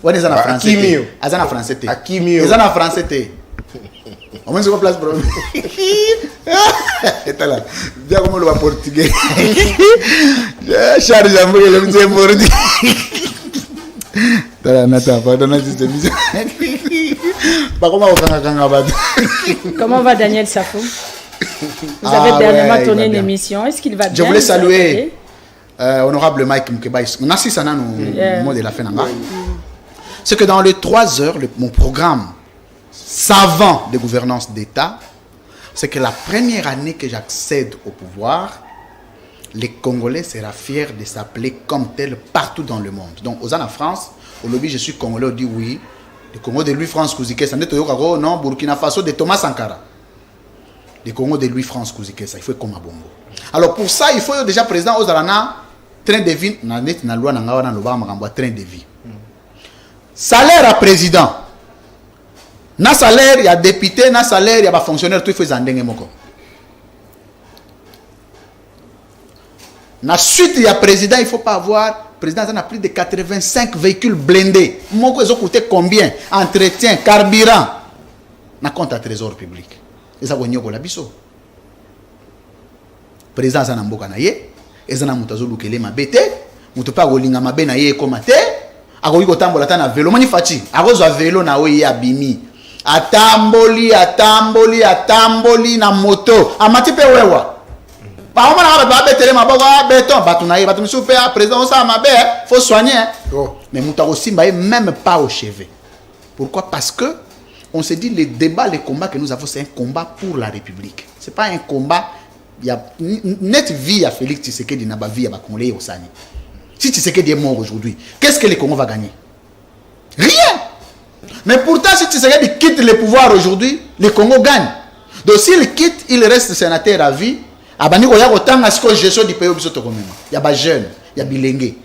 Ouais, ils en a français. Ils en a français. Ils en a français. Au moins, c'est pas place pour eux. Et là, bien comme le portugais. Charles Jambo, il aime bien portugais. Comment va Daniel Safo? Vous avez dernièrement tourné une émission. Est-ce qu'il va bien? Je voulais saluer honorable Mike Mukeba. Merci Sana, nous mot de la fin. C'est que dans les 3 heures, mon programme savant de gouvernance d'État, c'est que la première année que j'accède au pouvoir, les Congolais seront fiers de s'appeler comme tel partout dans le monde. Donc, aux en France, au lobby, je suis Congolais, on dit oui. Le Congo de Louis France Kouzike, ça n'est pas non, Burkina Faso de Thomas Sankara. Le Congo de Louis France Kouzike, ça, il faut comme à Bongo. Alors, pour ça, il faut déjà président aux Alana, train de vie, na loi na train de vie. Salaire à président. Na salaire, il y a député, na salaire, il y a fonctionnaire, tout il faut zandenge moko. Na suite, il y a président, il ne faut pas avoir. Président, ça a plus de 85 véhicules blindés. Moko, ils ont coûté combien? Entretien, carburant. Na compte à trésor public. Et ça, on y a la biso. président aza na mboka na ye eza na moto azolukele mabe te moto mpe akolinga mabe na ye ekoma te akoki kotambola ata na velo moni faci akozwa velo na oyo ye abimi atamboli na moto amati mpe wewa baomona bato babetele maboko beton bato na ye bato misusu mpe président osala mabe faut soigner mais moto akosimba ye même pas au chevet. Pourquoi? Parce que on se dit le débat, le combat que nous avons, c'est un combat pour la République. C'est pas un combat. Il y a net vie à Félix Tshisekedi n'a pas vie à Congolais au Sani. Si Tshisekedi est mort aujourd'hui, qu'est-ce que le Congo va gagner? Rien. Mais pourtant, si Tshisekedi quitte le pouvoir aujourd'hui, le Congo gagne. Donc s'il quitte, il reste sénateur à vie. Il y a autant de gestion du pays. Il y a des jeunes, il y a bilingués.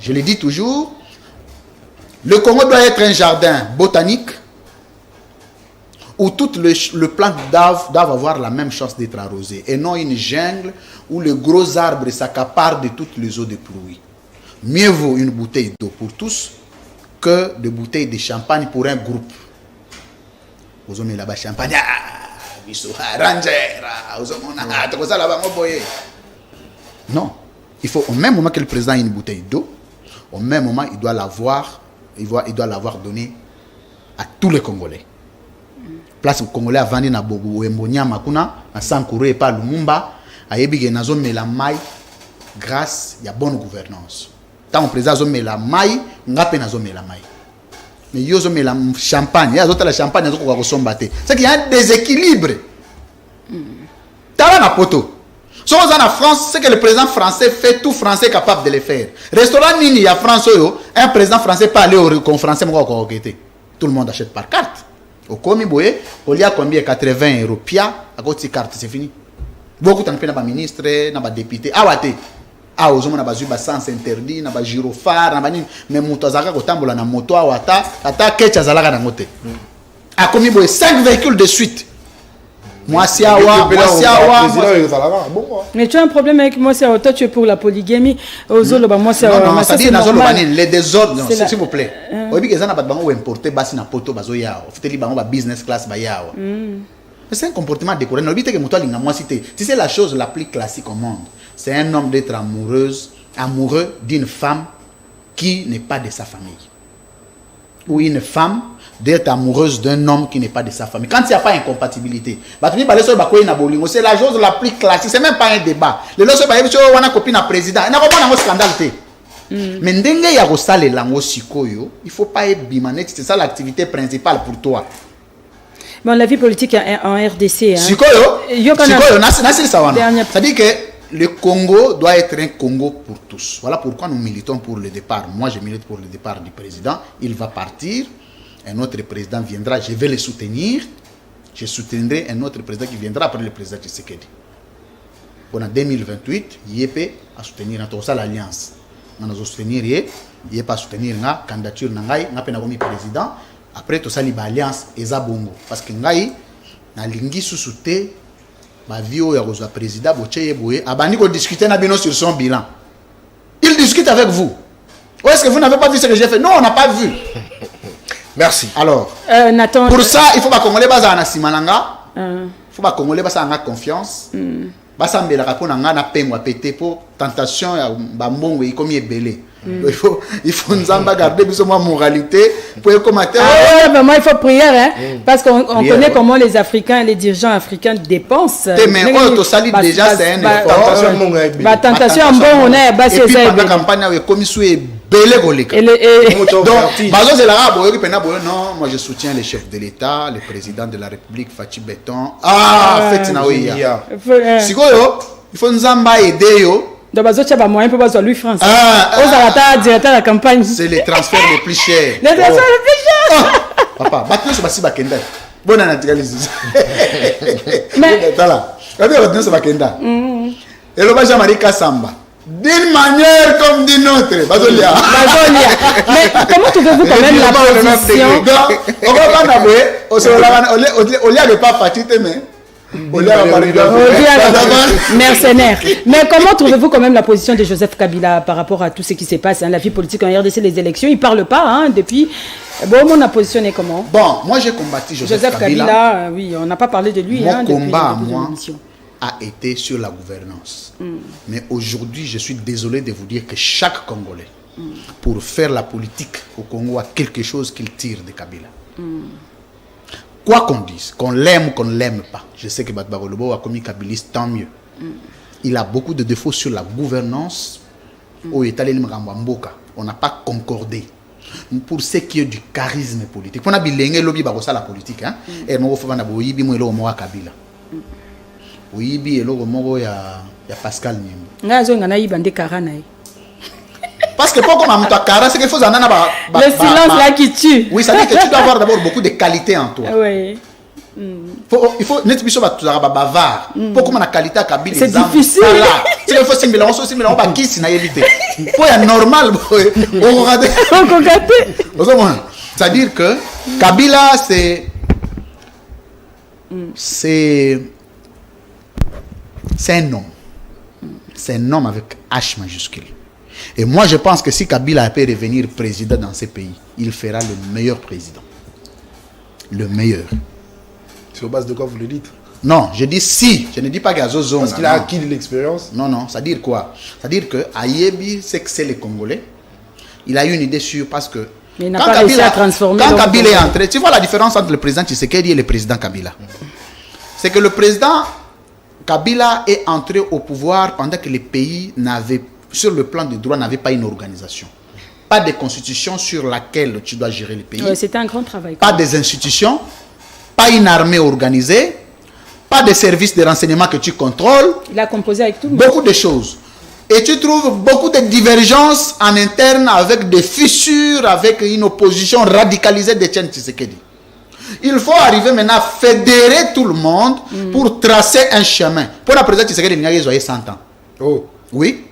Je le dis toujours. Le Congo doit être un jardin botanique où toutes les plantes doivent avoir la même chance d'être arrosées et non une jungle où les gros arbres s'accaparent de toutes les eaux de pluie. Mieux vaut une bouteille d'eau pour tous que des bouteilles de champagne pour un groupe. Vous avez là-bas champagne, non, il faut au même moment que le président ait une bouteille d'eau, au même moment il doit l'avoir. Il doit l'avoir donné à tous les Congolais. Place Congolais a vendu na Bogu, Mbonya Makuna, na Sankuru et pas Lumumba, a yebige na zone la maille grâce à bonne gouvernance. Tant on président zone la maille, ngape na zone la maille. Mais yo zone la champagne, ya zota la champagne zo ko sombaté. C'est qu'il y a un déséquilibre. Tala na poto. Si on est en France, c'est que le président français fait tout français capable de le faire. Restaurant Nini, il y a France, un président français peut aller au conférencier, tout le monde achète par carte. Au Komi Boye, au lieu combien 80 €, pia, à côté de carte, c'est fini. Beaucoup de ministres, de députés, aux hommes na bazu sens interdit, na ba gyrophare, na bani, mais mutazaka kotambola na moto ata kecha zalaka na moté. A Komi Boye 5 véhicules de suite. Moi, c'est mais tu as un problème avec moi, c'est toi tu es pour la polygamie. Moi, c'est les désordres, s'il vous plaît. Business class. C'est un comportement découragé. C'est la chose la plus classique au monde. C'est un homme d'être amoureux d'une femme qui n'est pas de sa famille. Ou une femme d'être amoureuse d'un homme qui n'est pas de sa famille. Quand il n'y a pas incompatibilité, c'est la chose la plus classique. C'est même pas un débat. Le lorsque on a copine à président, il n'y a pas de scandale. Mais il faut pas être bimané. C'est ça l'activité principale pour toi. Bon, la vie politique en RDC. C'est-à-dire que le Congo doit être un Congo pour tous. Voilà pourquoi nous militons pour le départ. Moi, je milite pour le départ du président. Il va partir. Un autre président viendra. Je vais le soutenir. Je soutiendrai un autre président qui viendra après le président Tshisekedi. Bon, en 2028, YEP a soutenir l'alliance. On a soutenir YEP a soutenir la candidature Nangai, n'a pas président. Après, tout ça, l'alliance est bongo. Parce que Nangai, na lingi sous-souté, ma vie au président, Abani ko discuter sur son bilan. Il discute avec vous. Ou est-ce que vous n'avez pas vu ce que j'ai fait? Non, on n'a pas vu. Merci. Alors, Nathan, pour ça, il faut que les Congolais basent Simalanga. Il faut que les Congolais basent en confiance. Basent en belakapona na pengwa pété pour tentation ya bambongo comme belé. Il faut nous en garder plus ou moins moralité pour commenter. Mais moi il faut prier hein, parce qu'on connaît comment les Africains, les dirigeants africains dépensent. Mais on sali déjà c'est un effort. Tentation bon on est bas c'est ça. La campagne est comme belé golika. Donc bazo c'est l'arabe non, moi je soutiens les chefs de l'État, le président de la République Fachi Beton. Faites na oya. Sikoyo, il faut nous en aider yo. Donc, il y a moyen pour Louis France. Directeur de la campagne. C'est les transferts les plus chers. Les transferts les plus chers. Papa, maintenant, je suis Bakenda. Bonne analyse. Mais. Voilà. Maintenant, c'est Bakenda. Et le Jean-Marie Kassamba. D'une manière comme d'une autre. Bazolia. Mais comment trouvez-vous quand même la position? On va pas d'abord. On ne pas fatigué, mais. Mercenaire. Mais comment trouvez-vous quand même la position de Joseph Kabila par rapport à tout ce qui se passe, hein, la vie politique en RDC, les élections? Il ne parle pas hein, depuis. Bon, on a positionné comment? Bon, moi j'ai combattu Joseph Kabila. Oui, on n'a pas parlé de lui. Mon combat à moi a été sur la gouvernance. Mais aujourd'hui, je suis désolé de vous dire que chaque Congolais, pour faire la politique au Congo, a quelque chose qu'il tire de Kabila. Quoi qu'on dise, qu'on l'aime ou qu'on ne l'aime pas, je sais que Batbarolobo a commis kabiliste, tant mieux. Il a beaucoup de défauts sur la gouvernance. Au Italie, on n'a pas concordé. Pour ce qui est du charisme politique. On a bilengé lobby barossa la politique. Et moi, il faut que je me dise Kabila. Oui, il y a Pascal Niembo. Parce que pour qu'on ait c'est qu'il faut le silence là qui tue. Oui, ça veut dire que tu dois avoir d'abord beaucoup de qualités en toi. Oui. Il faut net biso bavard. Pour qu'on ait qualité à Kabila. C'est difficile. Il faut simuler, on va qui s'y éviter. Pour être normal, on regarde. C'est-à-dire que Kabila, c'est un homme. C'est un homme avec H majuscule. Et moi, je pense que si Kabila peut revenir président dans ce pays, il fera le meilleur président. Le meilleur. Sur base de quoi vous le dites? Non, je dis si. Je ne dis pas qu'il y a Zozo. Parce qu'il a acquis de l'expérience. Non. C'est-à-dire quoi? C'est-à-dire que Ayebi, c'est que c'est les Congolais. Il a eu une idée sûre parce que mais il n'a pas réussi à transformer. Quand Kabila est entré, tu vois la différence entre le président Tshisekedi et le président Kabila. C'est que le président Kabila est entré au pouvoir pendant que les pays n'avaient, sur le plan des droits, n'avaient pas une organisation. Pas de constitution sur laquelle tu dois gérer le pays. Ouais, c'était un grand travail. Pas des institutions, pas une armée organisée, pas de services de renseignement que tu contrôles. Il a composé avec tout le monde. Beaucoup de choses. Et tu trouves beaucoup de divergences en interne avec des fissures, avec une opposition radicalisée d'Etienne Tshisekedi. Il faut arriver maintenant à fédérer tout le monde pour tracer un chemin. Pour la présidente Tshisekedi, il y a 100 ans. Oh. Oui.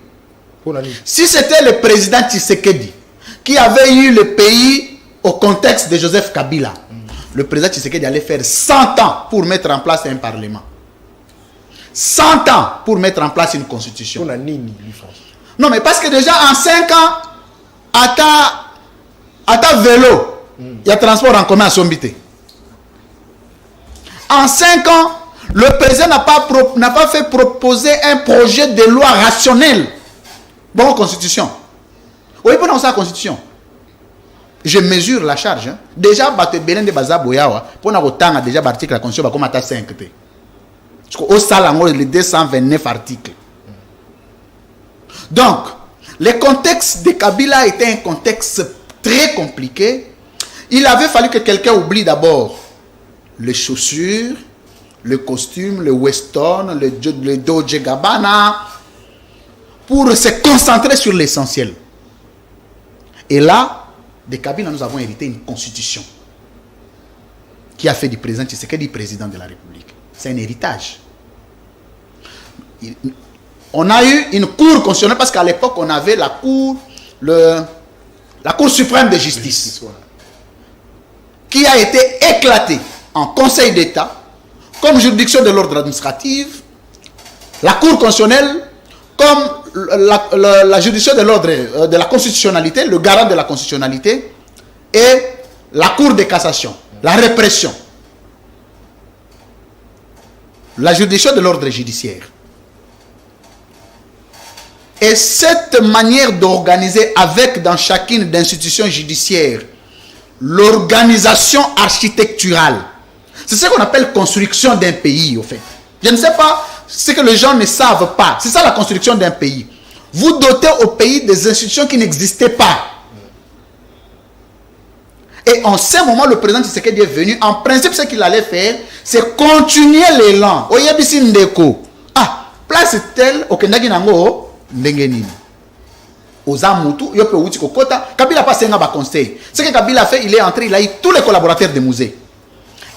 Pour la si c'était le président Tshisekedi qui avait eu le pays au contexte de Joseph Kabila, le président Tshisekedi allait faire 100 ans pour mettre en place un parlement. 100 ans pour mettre en place une constitution. Non, mais parce que déjà en 5 ans, à ta vélo, il y a transport en commun à Sombité. En 5 ans, le président n'a pas fait proposer un projet de loi rationnel. Bon, constitution. Oui, pour la constitution. Je mesure la charge. Hein. Déjà, Belen de Bazaboyawa, pour autant, déjà, l'article de la constitution va comme à 5. Au salango, les 229 articles. Donc, le contexte de Kabila était un contexte très compliqué. Il avait fallu que quelqu'un oublie d'abord les chaussures, le costume, le weston, le Dolce Gabbana, pour se concentrer sur l'essentiel. Et là, de Kabila, nous avons hérité une constitution qui a fait du président Tshisekedi président de la République. C'est un héritage. On a eu une cour constitutionnelle parce qu'à l'époque, on avait la cour suprême de justice qui a été éclatée en Conseil d'État comme juridiction de l'ordre administratif, la cour constitutionnelle comme la juridiction de l'ordre de la constitutionnalité, le garant de la constitutionnalité, et la cour de cassation, la répression, la juridiction de l'ordre judiciaire. Et cette manière d'organiser avec dans chacune des institutions judiciaires l'organisation architecturale, c'est ce qu'on appelle construction d'un pays, au fait. Je ne sais pas ce que les gens ne savent pas. C'est ça la construction d'un pays. Vous dotez au pays des institutions qui n'existaient pas. Et en ce moment, le président Tshisekedi est venu. En principe, ce qu'il allait faire, c'est continuer l'élan. Oyebisi Ndeko. Ah, place telle, au Kendagi Nango, Ndengenini. Aux Amutu, Yope Outi Kokota. Kabila passe un conseil. Ce que Kabila a fait, il est entré, il a eu tous les collaborateurs des musées.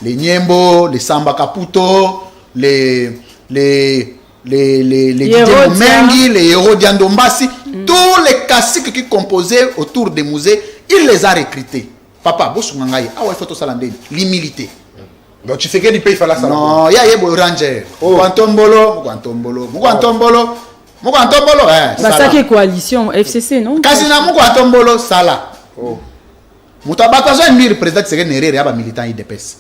Les Niembo, les Samba Kaputo, les Didier Mengi, les héros d'Yandombasi, tous les caciques qui composaient autour des musées, il les a recrutés. Papa, Bosungangaï, ah ouais, photo salandé, l'humilité. Donc tu sais qu'il paye faire la salle. Non, il y a des ranger. Mouantombolo, ça qui est coalition, FCC, non? Kasina Mouantombolo, Sala. Moutabatazo est le président de Ségué Néré, il y a des militants IDPS.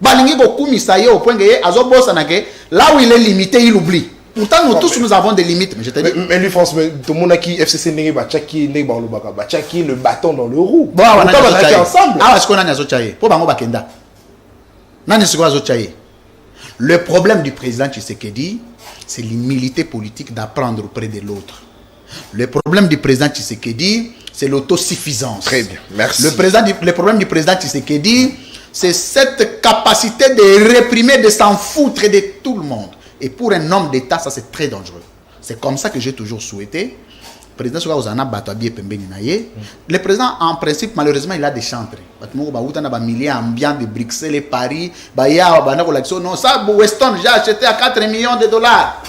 Balingi Gokumi, ça y est, au point que là où il est limité, il oublie. Pourtant, nous tous, nous avons des limites. Mais je te dis. Mais lui, France, tout le monde a qui FCC n'est pas Tchaki, n'est pas le bâton dans le roue. Bon, on a ensemble. Ah, est-ce qu'on a un azochaye? Pour Bango Bakenda. Le problème du président Tshisekedi, c'est l'humilité politique d'apprendre auprès de l'autre. Le problème du président Tshisekedi, c'est l'autosuffisance. Très bien, merci. Le problème du président Tshisekedi, c'est cette capacité de réprimer, de s'en foutre de tout le monde. Et pour un homme d'État, ça c'est très dangereux. C'est comme ça que j'ai toujours souhaité. Le président le président, en principe, malheureusement, il a des chantres. Il y a des milliers ambiants de Bruxelles et Paris. Non, ça, Weston, j'ai acheté à 4 millions de dollars.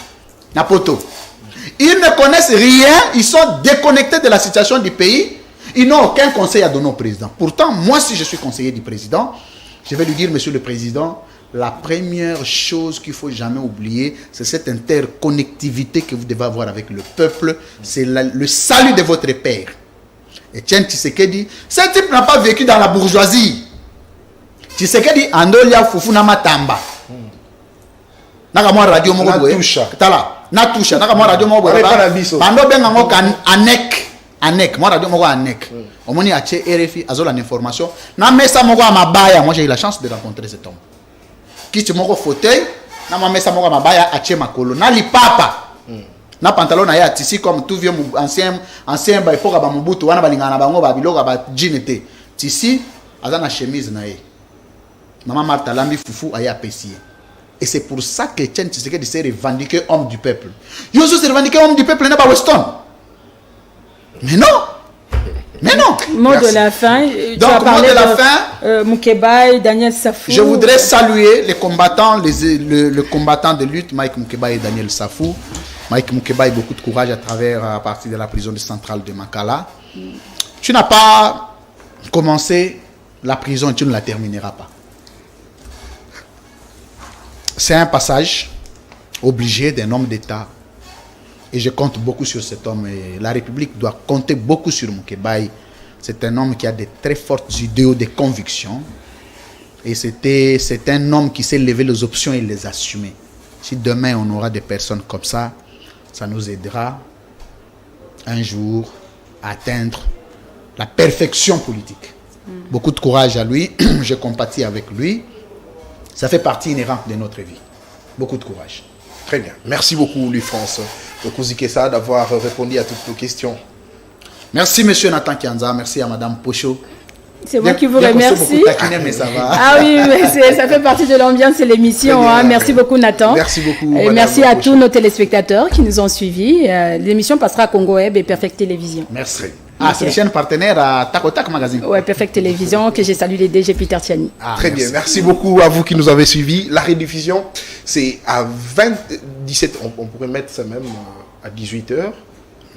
Napoto. Ils ne connaissent rien, ils sont déconnectés de la situation du pays. Ils n'ont aucun conseil à donner au président. Pourtant, moi, si je suis conseiller du président, je vais lui dire, monsieur le président, la première chose qu'il ne faut jamais oublier, c'est cette interconnectivité que vous devez avoir avec le peuple. C'est le salut de votre père. Et tiens, Tshisekedi, ce type n'a pas vécu dans la bourgeoisie. Tshisekedi, Andolia Fufuna Matamba. Nakamwa radio moko boye. Tala. Na toucha. Nakamwa radio moko boye. Bando benga ngo anek. Moi radio moko anek. Omoni ache RFI azola l'information. Na mesa moko amabaya. Moi j'ai eu la chance de rencontrer cet homme. Qui tu moko fauteuil. Na ma mesa moko amabaya ache makolo. Na lipapa. Na pantalon na ya tisi comme tout vieux ancien ba ifoka ba mubutu wana balingana bango ba biloka ba jeanete. Tisi azana chemise na ye. Maman Martha Lambi Fufu aya apprécié. Et c'est pour ça que Etienne Tshisekedi s'est revendiqué homme du peuple. Yosu s'est revendiqué homme du peuple, n'est pas Weston. Mais non. Mais non. Mot de la fin. Donc, mot de la fin. Moukébaye, Daniel Safou. Je voudrais saluer les combattants, le combattant de lutte, Mike Moukébaye et Daniel Safou. Mike Moukébaye, beaucoup de courage à partir de la prison centrale de Makala. Tu n'as pas commencé la prison et tu ne la termineras pas. C'est un passage obligé d'un homme d'État. Et je compte beaucoup sur cet homme. Et la République doit compter beaucoup sur Moukébaye. C'est un homme qui a de très fortes idéaux, des convictions. Et c'est un homme qui sait lever les options et les assumer. Si demain on aura des personnes comme ça, ça nous aidera un jour à atteindre la perfection politique. Beaucoup de courage à lui. Je compatis avec lui. Ça fait partie inhérente de notre vie. Beaucoup de courage. Très bien. Merci beaucoup, Louis France, Kouzi-Kessa, d'avoir répondu à toutes nos questions. Merci, monsieur Nathan Kianza. Merci à madame Pocho. C'est moi qui vous remercie. Mais ça va. Ah oui, mais ça fait partie de l'ambiance de l'émission. Hein. Merci beaucoup, Nathan. Merci beaucoup. Et merci à tous nos téléspectateurs qui nous ont suivis. L'émission passera à Congo Web et Perfect Télévision. Merci. Ah, c'est le chaîne partenaire à Takotak Magazine. Ouais, Perfect Télévision, que j'ai salué les DG Peter Tiani. Très bien, merci beaucoup à vous qui nous avez suivis. La rediffusion, c'est à 17, on pourrait mettre ça même à 18h,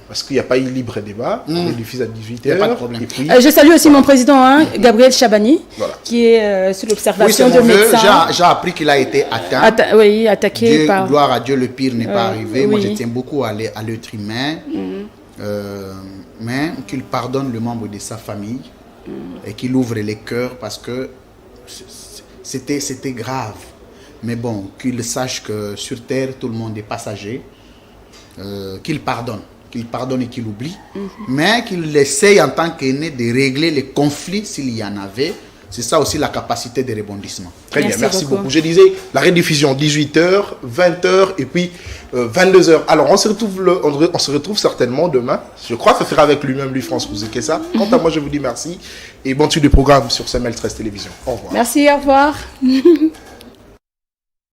parce qu'il n'y a pas eu libre débat. On diffuse à 18h. Pas de problème. Puis, je salue aussi mon président, Gabriel Chabani, voilà, qui est sous l'observation de médecins. J'ai appris qu'il a été atteint. Oui, attaqué par... Gloire à Dieu, le pire n'est pas arrivé. Oui. Moi, je tiens beaucoup à l'être humain. Mais qu'il pardonne le membre de sa famille et qu'il ouvre les cœurs parce que c'était grave. Mais bon, qu'il sache que sur terre, tout le monde est passager. Qu'il pardonne et qu'il oublie. Mais qu'il essaye en tant qu'aîné de régler les conflits s'il y en avait. C'est ça aussi la capacité de rebondissement. Très bien, merci beaucoup. Je disais, la rediffusion 18h, 20h et puis 22h. Alors, on se retrouve certainement demain. Je crois que ça sera avec lui-même, Louis France Kouzi-Kessa. Quant à moi, je vous dis merci et bon suite du programme sur CML 13 Télévision. Au revoir. Merci, au revoir.